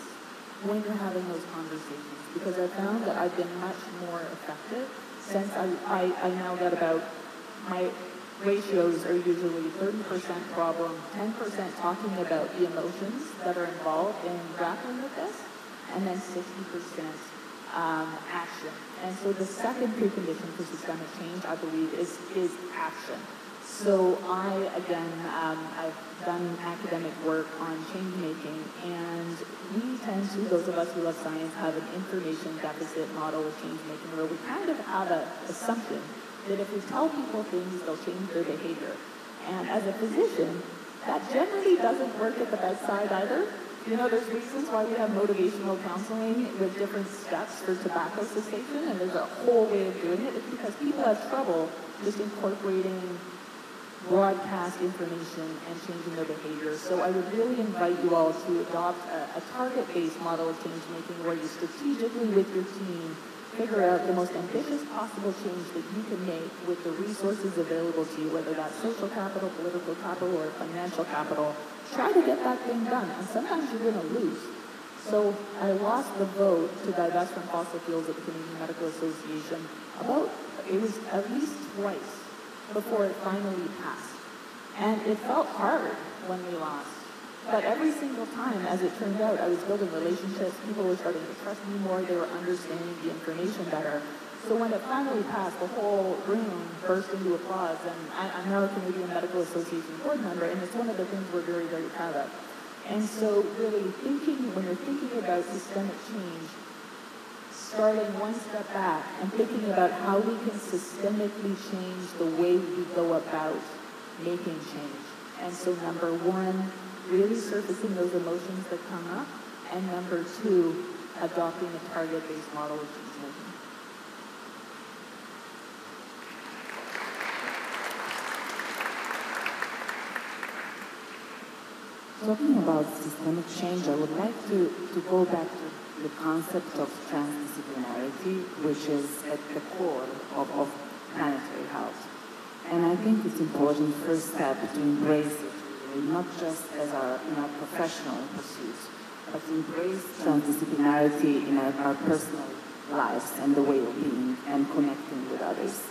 when you're having those conversations, because I found that I've been much more effective since I now got about, my ratios are usually 30% problem, 10% talking about the emotions that are involved in grappling with this, and then 60% action. And so the second precondition for systemic change, I believe, is action. So I've done academic work on change making, and we tend to, those of us who love science, have an information deficit model of change making, where we kind of have an assumption that if we tell people things, they'll change their behavior. And as a physician, that generally doesn't work at the bedside either. There's reasons why we have motivational counseling with different steps for tobacco cessation, and there's a whole way of doing it. It's because people have trouble just incorporating broadcast information and changing their behavior. So I would really invite you all to adopt a target-based model of change making, where you strategically with your team figure out the most ambitious possible change that you can make with the resources available to you, whether that's social capital, political capital, or financial capital. Try to get that thing done, and sometimes you're going to lose. So I lost the vote to divest from fossil fuels at the Canadian Medical Association it was at least twice before it finally passed. And it felt hard when we lost. But every single time, as it turned out, I was building relationships, people were starting to trust me more, they were understanding the information better. So when it finally passed, the whole room burst into applause, and I'm now a Canadian Medical Association board member, and it's one of the things we're very, very proud of. And so really when you're thinking about systemic change, starting one step back and thinking about how we can systemically change the way we go about making change. And so number one, really surfacing those emotions that come up, and number two, adopting a target-based model of change making. Talking about systemic change, I would like to go back to the concept of transdisciplinarity, which is at the core of planetary health. And I think it's important first step to embrace it, not just in our professional pursuits, but to embrace transdisciplinarity in our personal lives and the way of being and connecting with others.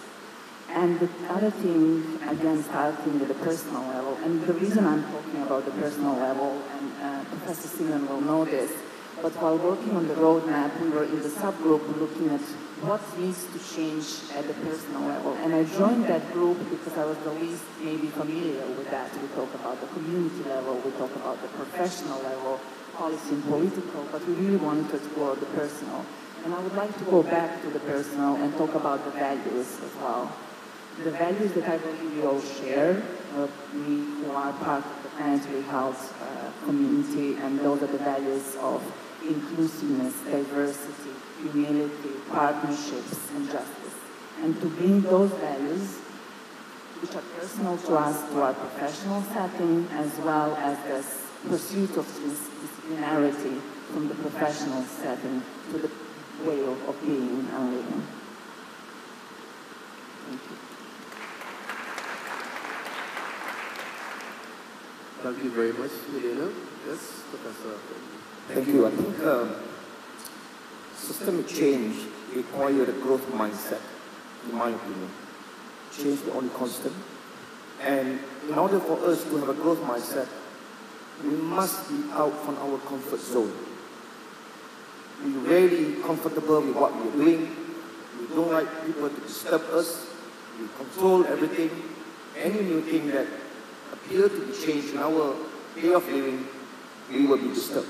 And the other thing, again, starting with the personal level, and the reason I'm talking about the personal level, and Professor Simeon will know this, but while working on the roadmap, we were in the subgroup looking at what needs to change at the personal level. And I joined that group because I was the least maybe familiar with that. We talk about the community level, we talk about the professional level, policy and political, but we really wanted to explore the personal. And I would like to go back to the personal and talk about the values as well. The values that I believe we all share, we who are part of the planetary health community, and those are the values of inclusiveness, diversity, humility, partnerships, and justice. And to bring those values, which are personal to us, to our professional setting, as well as this pursuit of disciplinarity from the professional setting to the way of being and living. Thank you. Thank you very much, Elena. Yes, Professor. Thank you. I think systemic change requires a growth mindset, in my opinion. Change is the only constant. And in order for us to have a growth mindset, we must be out from our comfort zone. We're really comfortable with what we're doing. We don't like people to disturb us. We control everything. Any new thing that appears to be changed in our way of living, we will be disturbed.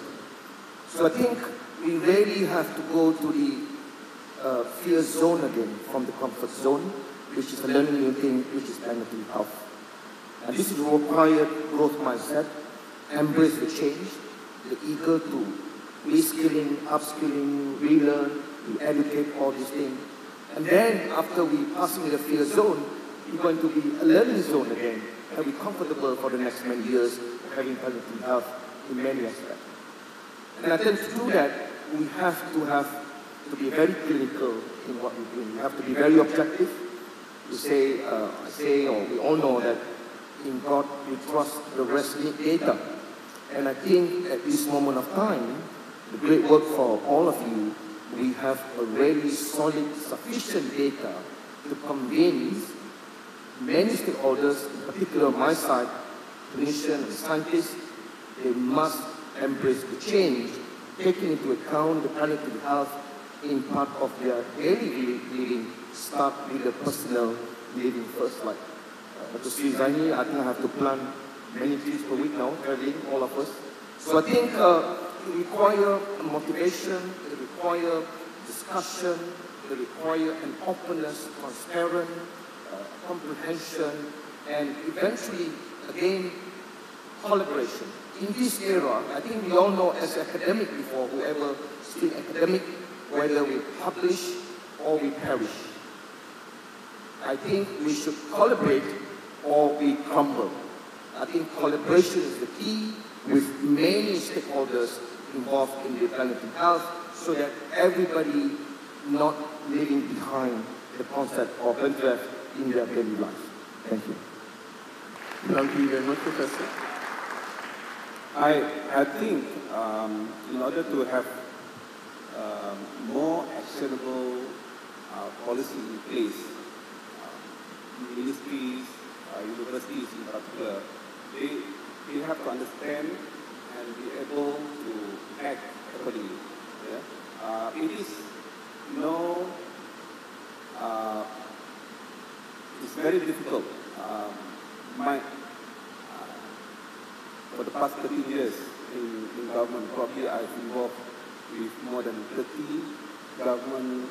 So I think we really have to go to the fear zone again, from the comfort zone, which is the learning new thing, which is planetary health. And this is required growth mindset, embrace the change, the eager to reskilling, upskilling, relearn, to educate, all these things. And then after we passing the fear zone, we're going to be a learning zone again, and be comfortable for the next many years having planetary health in many aspects. And I think to do that, we have to be very clinical in what we're doing. We have to be very objective. To say, or we all know that in God we trust, the rest need data. And I think at this moment of time, the great work for all of you, we have a really solid, sufficient data to convince many stakeholders, in particular my side, clinicians and scientists, they must embrace the change, taking into account the planetary health in part of their daily living, start with the personal living first. Like Dr. Sri Zaini, I think I have to plant many trees per week now, traveling, all of us. So I think it requires motivation, it requires discussion, it requires an openness, transparent, comprehension, and eventually, again, collaboration. In this era, I think we all know as academic before, whoever still academic, whether we publish or we perish. I think we should collaborate or we crumble. I think collaboration is the key with many stakeholders involved in the planetary health so that everybody not leaving behind the concept of planetary health in their daily life. Thank you. Thank you very much, Professor. I think in order to have more actionable policy in place, ministries, universities in particular, they have to understand and be able to act accordingly. Yeah? It is it's very difficult. For the past 13 years in government, probably I've involved with more than 30 government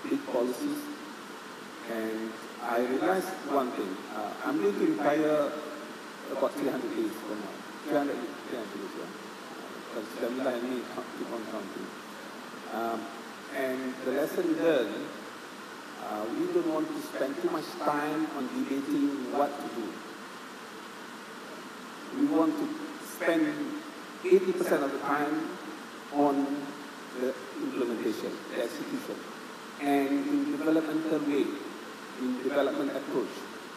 big policies, and I realized one thing. I'm going to retire about 300 days from now. 300 days, yeah. Because Jamila and me keep on counting. And the lesson learned, we don't want to spend too much time on debating what to do. We want to spend 80% of the time on the implementation, the execution, and in developmental way, in development approach.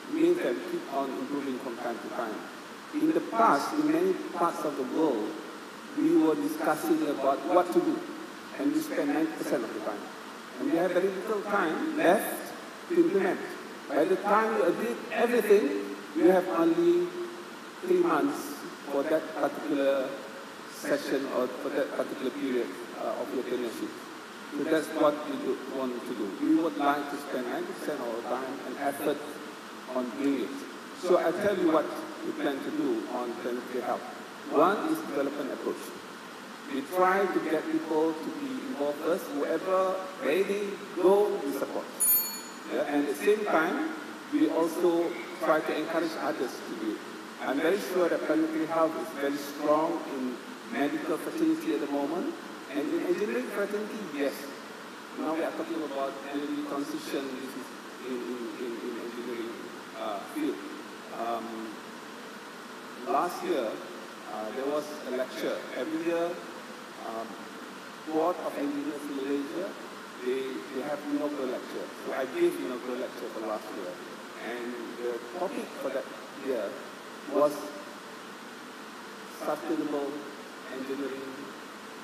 It means that we keep on improving from time to time. In the past, in many parts of the world, we were discussing about what to do, and we spend 90% of the time. And we have very little time left to implement. By the time you did everything, you have only 3 months for that particular session or for that particular period of your tenureship. So that's what we want to do. We would like to spend 90% of our time and effort on doing it. So I'll tell you what we plan to do on planetary health. One is development approach. We try to get people to be involved first. Whoever ready, go, we support. Yeah? And at the same time, we also try to encourage others to do it. I'm very sure that planetary health is very strong in medical fraternity at the moment. And in engineering fraternity, yes. Now we are talking about energy transition. This is in engineering field. Last year, there was a lecture. Every year, Board of Engineers in Malaysia, they have inaugural lecture. So I gave inaugural lecture for last year. And the topic for that year was sustainable engineering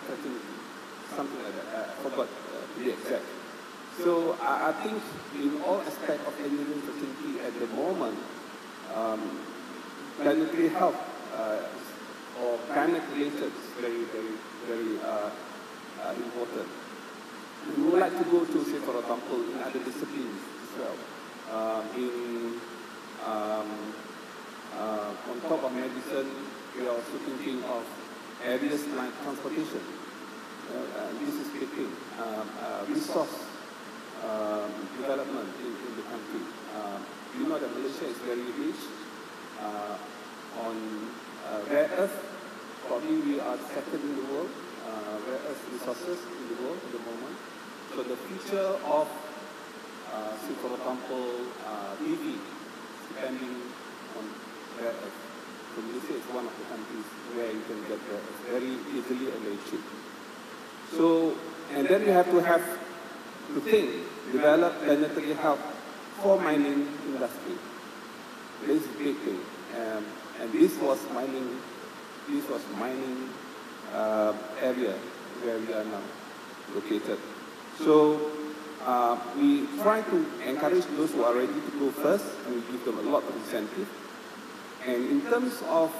fraternity, something like that. I forgot to be exact. So I think in all aspects of engineering fraternity at the moment, planetary health or climate related is very, very, very important. We would like to go to, say, for example, in other disciplines as well. On top of medicine, we are also thinking of areas like transportation. This is speaking, resource development in the country. You know that Malaysia is very rich on rare earth. Probably we are second in the world, rare earth resources in the world at the moment. So the future of, say for example, EV, depending on rare earth. So Malaysia is one of the countries where you can get rare earth very easily and very cheap. So, and then you have to think, develop planetary health for mining industry. This is a big thing. And this was mining area where we are now located. So we try to encourage those who are ready to go first, and we give them a lot of incentive. And in terms of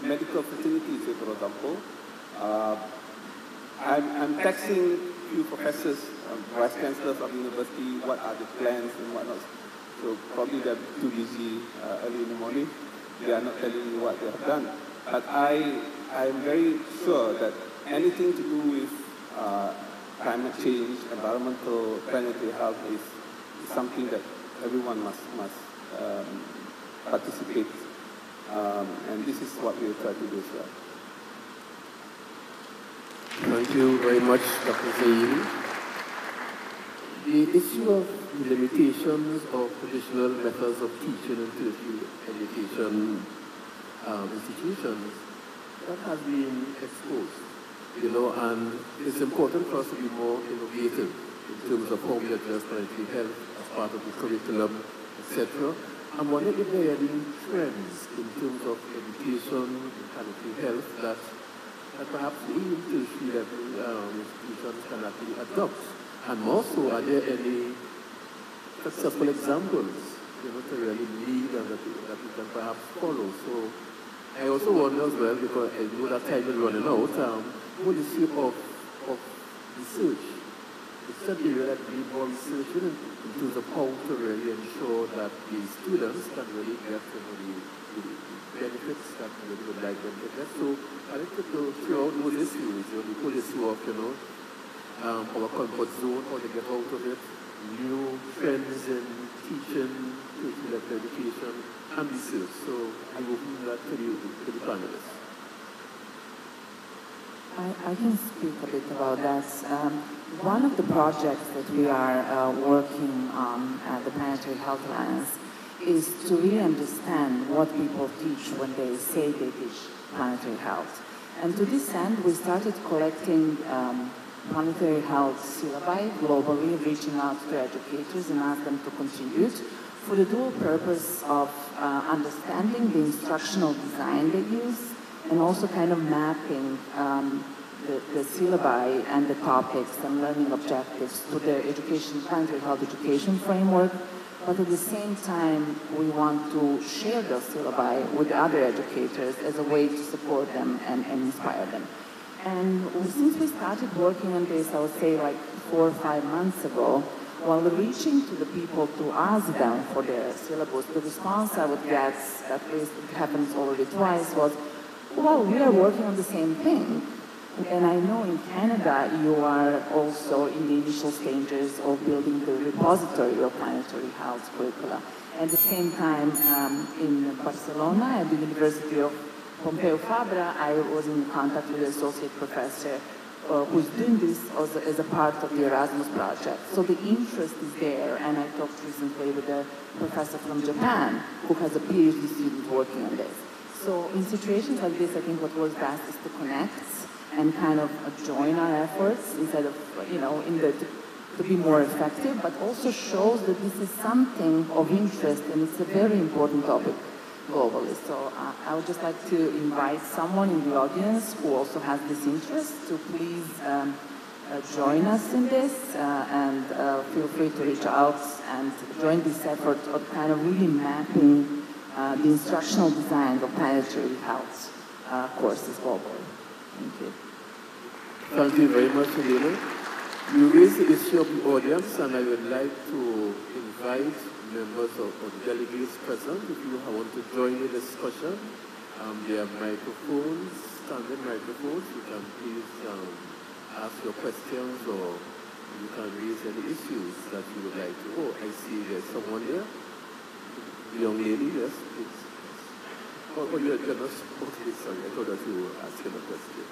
medical facilities, for example, I'm texting a few professors, vice chancellors of university, what are the plans and whatnot. So probably they're too busy early in the morning. They are not telling me what they have done. But I'm very sure that anything to do with climate change, environmental, planetary health is something that everyone must participate. And this is what we try to do as well. Thank you very much, Dr. Zaini. The issue of the limitations of traditional methods of teaching in tertiary education institutions, that has been exposed, and it's important for us to be more innovative in terms of how we address planetary health as part of the curriculum, etc. I'm wondering if there are any trends in terms of education in planetary health that perhaps we in tertiary level institutions can actually adopt. And also, are there any successful examples, to really lead and that we can perhaps follow? So I also wonder as well, because I know that time is running out, what is the issue of research? It's an area that we more research in terms of how to really ensure that the students can really get the benefits that we would like them to get. So I think that throughout those issues, the whole issue of, our comfort zone, how to get out of it, new trends in teaching, tertiary education, and research. So I open that to the panelists. I can speak a bit about that. One of the projects that we are working on at the Planetary Health Alliance is to really understand what people teach when they say they teach planetary health. And to this end, we started collecting planetary health syllabi globally, reaching out to educators and ask them to contribute for the dual purpose of understanding the instructional design they use and also kind of mapping the syllabi and the topics and learning objectives to the planetary health education framework, but at the same time, we want to share those syllabi with other educators as a way to support them and inspire them. And since we started working on this, I would say like 4 or 5 months ago, while reaching to the people to ask them for their syllabus, the response I would get, at least it happens already twice, was, well, we are working on the same thing. And I know in Canada you are also in the initial stages of building the repository of planetary health curricula. At the same time, in Barcelona, at the University of Pompeu Fabra, I was in contact with the associate professor who's doing this as a part of the Erasmus project. So the interest is there, and I talked recently with a professor from Japan who has a PhD student working on this. So in situations like this, I think what was best is to connect and kind of join our efforts instead of, to be more effective, but also shows that this is something of interest and it's a very important topic globally. So I would just like to invite someone in the audience who also has this interest to please join us in this and feel free to reach out and join this effort of kind of really mapping the instructional design of planetary health courses globally. Thank you. Thank you very much, Helena. You raised the issue of the audience, and I would like to invite members of delegates present, if you want to join the discussion. There are microphones, standing microphones. You can please ask your questions, or you can raise any issues that you would like to. Oh, I see there's someone there. The young lady, yes, please. Oh, you're not, okay, sorry, I thought that you were asking a question.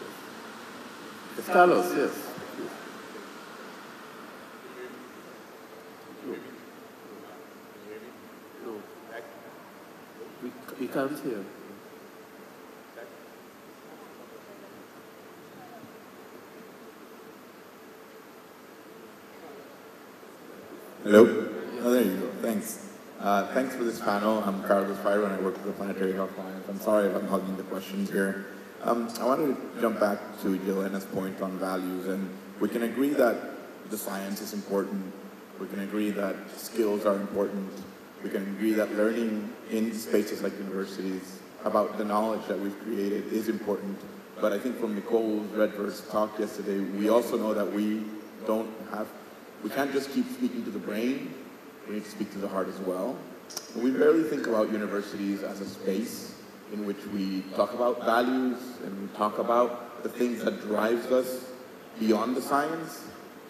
Yes. It's Carlos, yes. No. We can't hear. Hello? Oh, there you go. Thanks. Thanks for this panel. I'm Carlos Pyro and I work with the Planetary Health Alliance. I'm sorry if I'm hogging the questions here. I wanted to jump back to Yelena's point on values, and we can agree that the science is important. We can agree that skills are important. We can agree that learning in spaces like universities about the knowledge that we've created is important. But I think from Nicole's Redverse talk yesterday, we also know that we can't just keep speaking to the brain. We need to speak to the heart as well. We barely think about universities as a space in which we talk about values and we talk about the things that drives us beyond the science.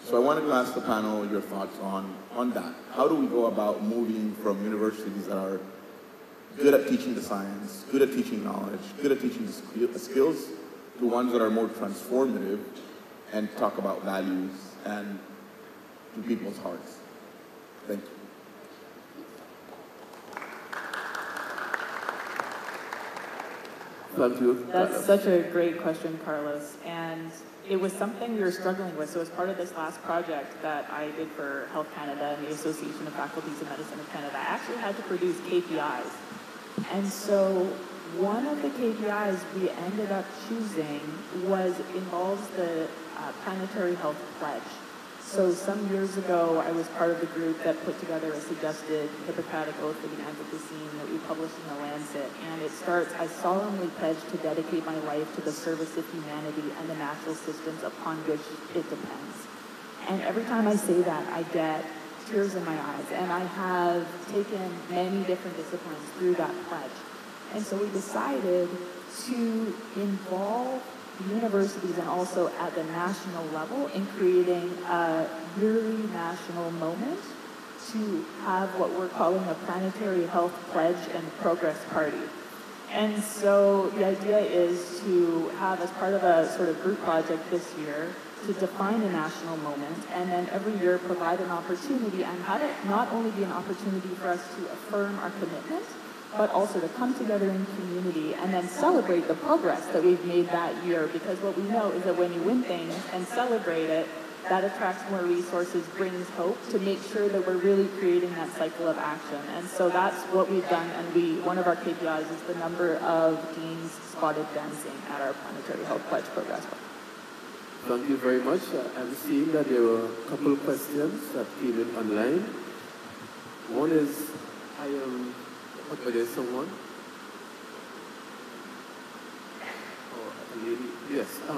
So I wanted to ask the panel your thoughts on that. How do we go about moving from universities that are good at teaching the science, good at teaching knowledge, good at teaching the skills, to ones that are more transformative and talk about values and to people's hearts? Thank you. Thank you. That's such a great question, Carlos. And it was something we were struggling with. So as part of this last project that I did for Health Canada and the Association of Faculties of Medicine of Canada, I actually had to produce KPIs. And so one of the KPIs we ended up choosing involves the Planetary Health Pledge. So some years ago, I was part of the group that put together a suggested Hippocratic Oath for the Anthropocene that we published in The Lancet. And it starts, I solemnly pledge to dedicate my life to the service of humanity and the natural systems upon which it depends. And every time I say that, I get tears in my eyes. And I have taken many different disciplines through that pledge. And so we decided to involve universities and also at the national level in creating a yearly national moment to have what we're calling a Planetary Health Pledge and Progress Party. And so the idea is to have, as part of a sort of group project this year, to define a national moment and then every year provide an opportunity and have it not only be an opportunity for us to affirm our commitment, but also to come together in community and then celebrate the progress that we've made that year. Because what we know is that when you win things and celebrate it, that attracts more resources, brings hope to make sure that we're really creating that cycle of action. And so that's what we've done. And one of our KPIs is the number of deans spotted dancing at our Planetary Health Pledge progress. Thank you very much. I'm seeing that there were a couple of questions that came in online. One is, there's someone? Oh, a lady. Yes. I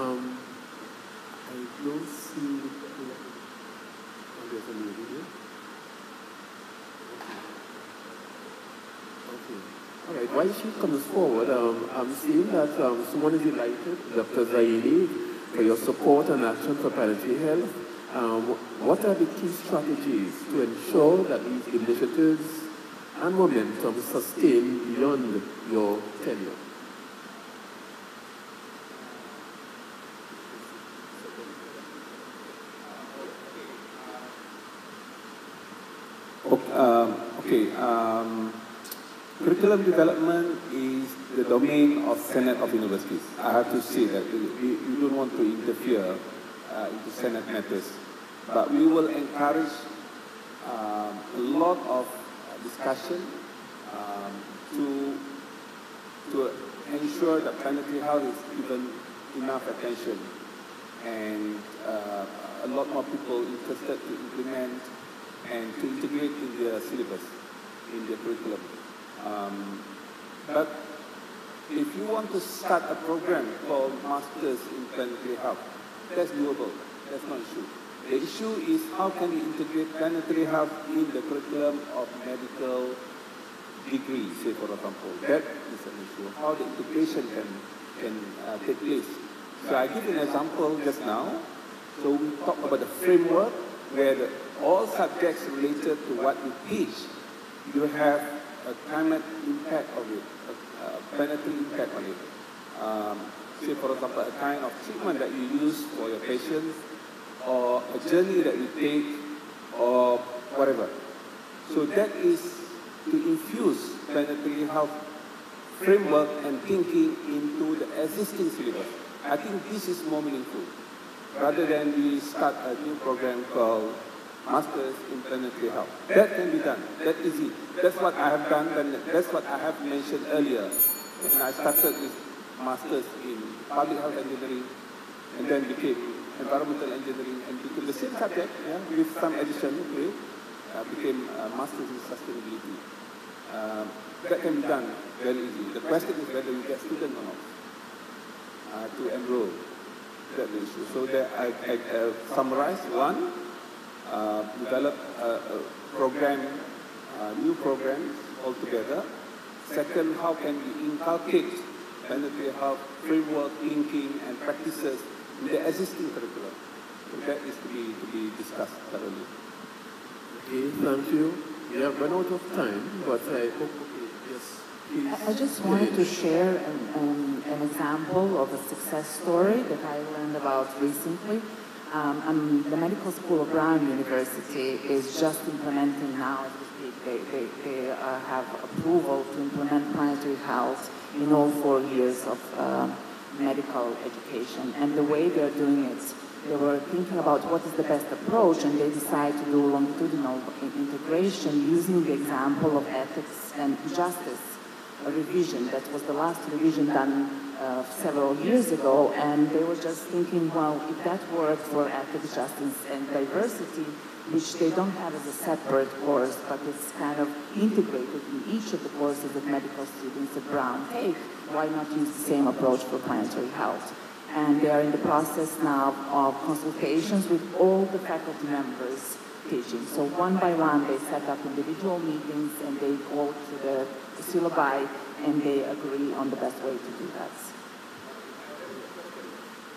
don't see. Oh, there's a lady here. Okay. All right. While she comes forward, I'm seeing that someone is delighted, Dr. Zaini, for your support and action for planetary health. What are the key strategies to ensure that these initiatives and momentum sustain beyond your tenure? Curriculum development is the domain of Senate of Universities. I have to say that we don't want to interfere into Senate matters, but we will encourage a lot of discussion to ensure that planetary health is given enough attention and a lot more people interested to implement and to integrate in their syllabus, in their curriculum. But if you want to start a program called Masters in Planetary Health, that's doable. That's not an issue. The issue is how can we integrate planetary health in the curriculum of medical degree, say for example. That is an issue. How the integration can take place. So I give you an example just now. So we talk about the framework where all subjects related to what you teach, you have a climate impact of it, a planetary impact on it. Say for example, a kind of treatment that you use for your patients, or a journey that you take, or whatever. So that is to infuse planetary health framework and thinking into the existing syllabus. I think this is more meaningful, rather than we start a new program called Masters in Planetary Health. That can be done. That is it. That's what I have done, and that's what I have mentioned earlier. And I started with Masters in Public Health Engineering, and then became Environmental Engineering, and became the same subject, yeah, with some addition to it, became Masters in Sustainability. That can be done very easily. The question is whether you get students or not to enroll. That's the issue. So that I summarize. One, develop a program, new programs altogether. Second, how can we inculcate planetary health framework, thinking, and practices in the existing curriculum? So that is to be discussed thoroughly. Okay, thank you. We have run out of time, but I hope, yes, please. I just wanted to share an example of a success story that I learned about recently. The Medical School of Brown University is just implementing now, as we speak, they have approval to implement planetary health in all 4 years of medical education. And the way they're doing it, they were thinking about what is the best approach, and they decided to do longitudinal integration using the example of ethics and justice, a revision. That was the last revision done several years ago, and they were just thinking, well, if that worked for ethics, justice, and diversity, which they don't have as a separate course, but it's kind of integrated in each of the courses that medical students at Brown take, why not use the same approach for planetary health? And they are in the process now of consultations with all the faculty members teaching. So one by one, they set up individual meetings, and they go to the syllabi, and they agree on the best way to do that.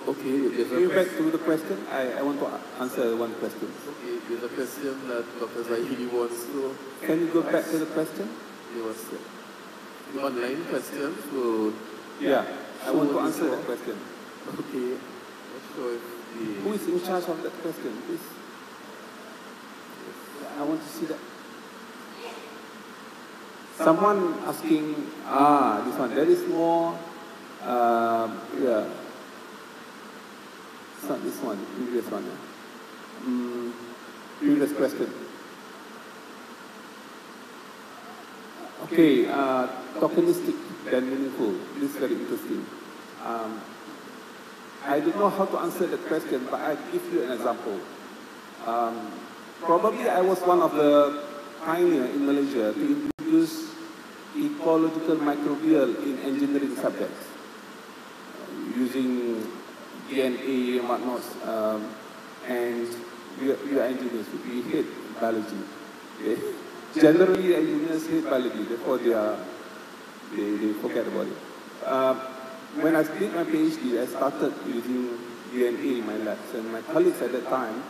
Okay, Going back to the question, I want to answer one question. Okay, there's a question that Dr. Zahidi wants to... Can you go back to the question? There was the online question, so... Yeah, I want to answer that question. Okay, not sure if the... Who is in charge of that question, please? I want to see that. Someone asking, this one, there is more, yeah. It's not this one, previous one. Yeah. Previous question. Okay, tokenistic than meaningful. This is very interesting. I don't know how to answer that question, but I'll give you an example. Probably I was one of the pioneers in Malaysia to introduce ecological microbial in engineering subjects, using DNA and whatnot, and we are engineers, we hate biology. Okay? Generally, engineers hate biology, therefore they forget about it. When I did my PhD, I started using DNA in my labs, and my colleagues at that time,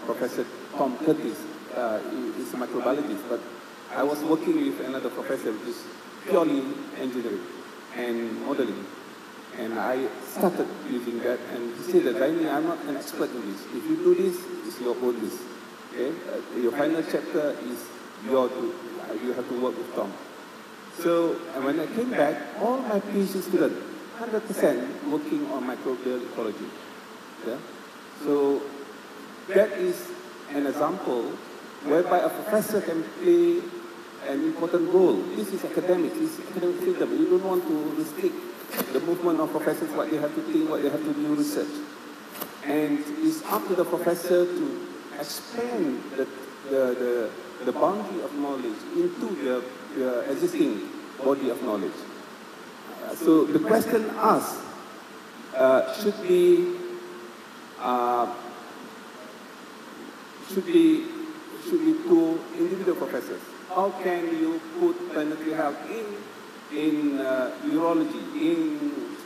Professor Tom Curtis, is a microbiologist, but I was working with another professor, which is purely engineering and modeling. And I started using that, and he said that, Zaini, I'm not an expert in this. If you do this, it's your own risk. Okay? Your final chapter is you have to work with Tom. So, and when I came back, all my PhD students, 100% working on microbial ecology. Yeah? So, that is an example whereby a professor can play an important role. This is academic, this is academic freedom. You don't want to restrict the movement of professors, what they have to think, what they have to do research. And it's up to the professor to expand the boundary of knowledge into the existing body of knowledge. So the question asked should be to individual professors. How can you put planetary health in urology, in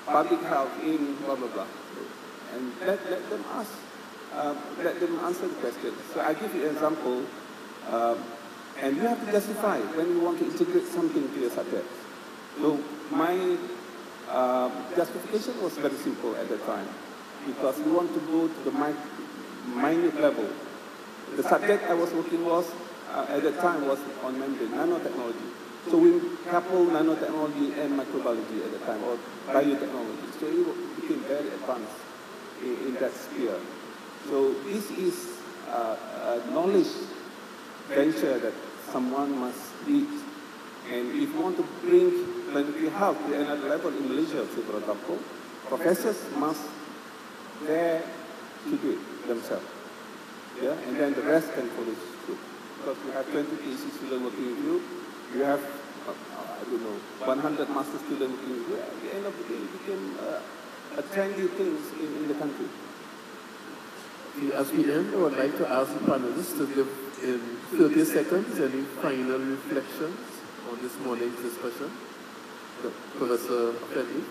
public health, in blah blah blah, and let them ask, let them answer the question. So I give you an example, and you have to justify when you want to integrate something to your subject. So my justification was very simple at that time, because we want to go to the minute level. The subject I was working was, at that time, was on membrane, nanotechnology. So we coupled nanotechnology and microbiology at the time, or biotechnology. So it became very advanced in that sphere. So this is a knowledge venture that someone must lead. And if you want to bring planetary health to another level in Malaysia, say for example, professors must dare to do it themselves. Yeah? And then the rest can follow suit. Because we have 20 PhD students working with you, you have, I don't know, 100 master students working with you. At the end of the day, it became a trendy thing in the country. As we end, I would like to ask the panelists to give in 30 seconds any final reflections on this morning's discussion. Professor Fendi.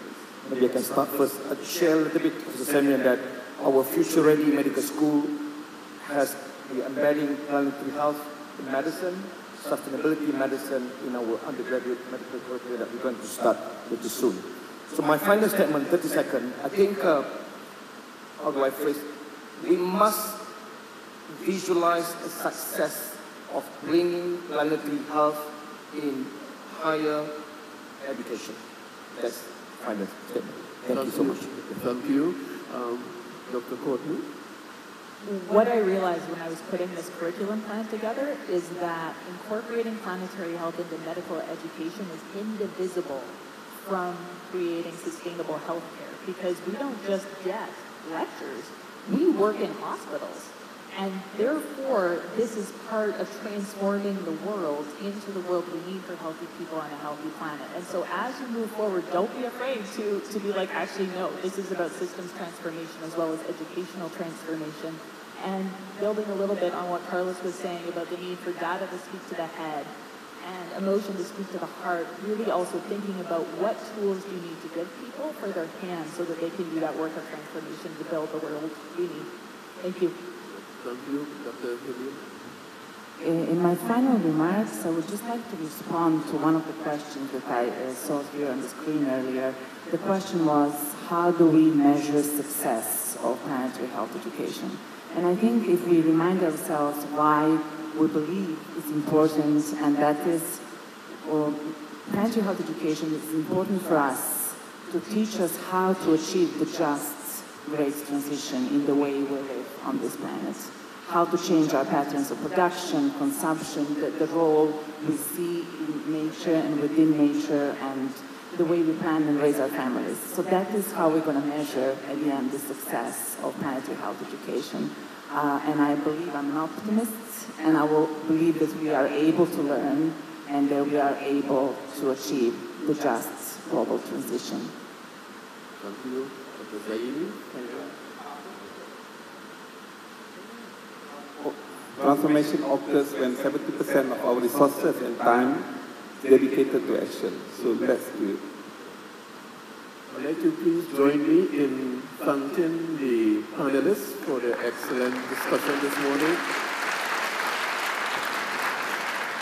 Maybe I can start first. I'd share a little bit, Professor Semyon, that our future-ready medical school has the embedding planetary health in medicine, sustainability medicine in our undergraduate medical curriculum that we're going to start pretty soon. So my final statement, 30 seconds, I think, how do I phrase it? We must visualize the success of bringing planetary health in higher education. That's final statement. Thank you so much. Thank you. Dr. Courtney? What I realized when I was putting this curriculum plan together is that incorporating planetary health into medical education is indivisible from creating sustainable healthcare, because we don't just get lectures, we work in hospitals. And therefore, this is part of transforming the world into the world we need for healthy people on a healthy planet. And so as you move forward, don't be afraid to be like, actually, no, this is about systems transformation as well as educational transformation. And building a little bit on what Carlos was saying about the need for data to speak to the head and emotion to speak to the heart, really also thinking about what tools do you need to give people for their hands so that they can do that work of transformation to build the world we need. Thank you. Thank you, Dr. Hillian. In my final remarks, I would just like to respond to one of the questions that I saw here on the screen earlier. The question was, how do we measure success of planetary health education? And I think if we remind ourselves why we believe it's important, and that is, planetary health education is important for us to teach us how to achieve the just, great transition in the way we live on this planet. How to change our patterns of production, consumption, the role we see in nature and within nature, and the way we plan and raise our families. So that is how we're going to measure, at the end, the success of planetary health education. And I believe I'm an optimist, and I will believe that we are able to learn and that we are able to achieve the just global transition. Thank you. Dr. Zaidi? Transformation occurs when 70% of our resources and time is dedicated to action. So let's do it. I'd like you please join me in thanking the panelists for their excellent discussion this morning.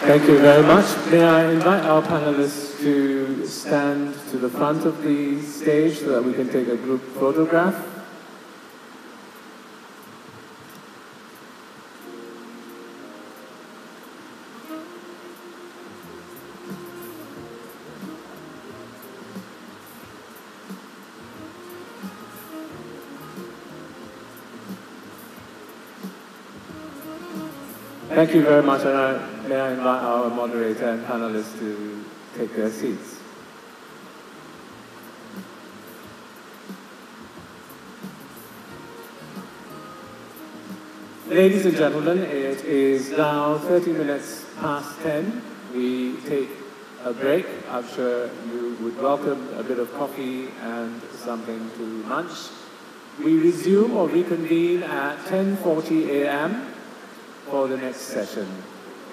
Thank you very much. May I invite our panelists to stand to the front of the stage so that we can take a group photograph. Thank you very much, and may I invite our moderator and panelists to take their seats. Ladies and gentlemen, it is now 30 minutes past 10. We take a break. I'm sure you would welcome a bit of coffee and something to munch. We resume or reconvene at 10:40 a.m. for the next session.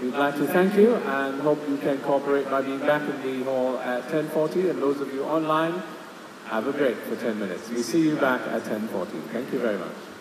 We'd like to thank you and hope you can cooperate by being back in the hall at 10:40, and those of you online, have a break for 10 minutes. We see you back at 10:40. Thank you very much.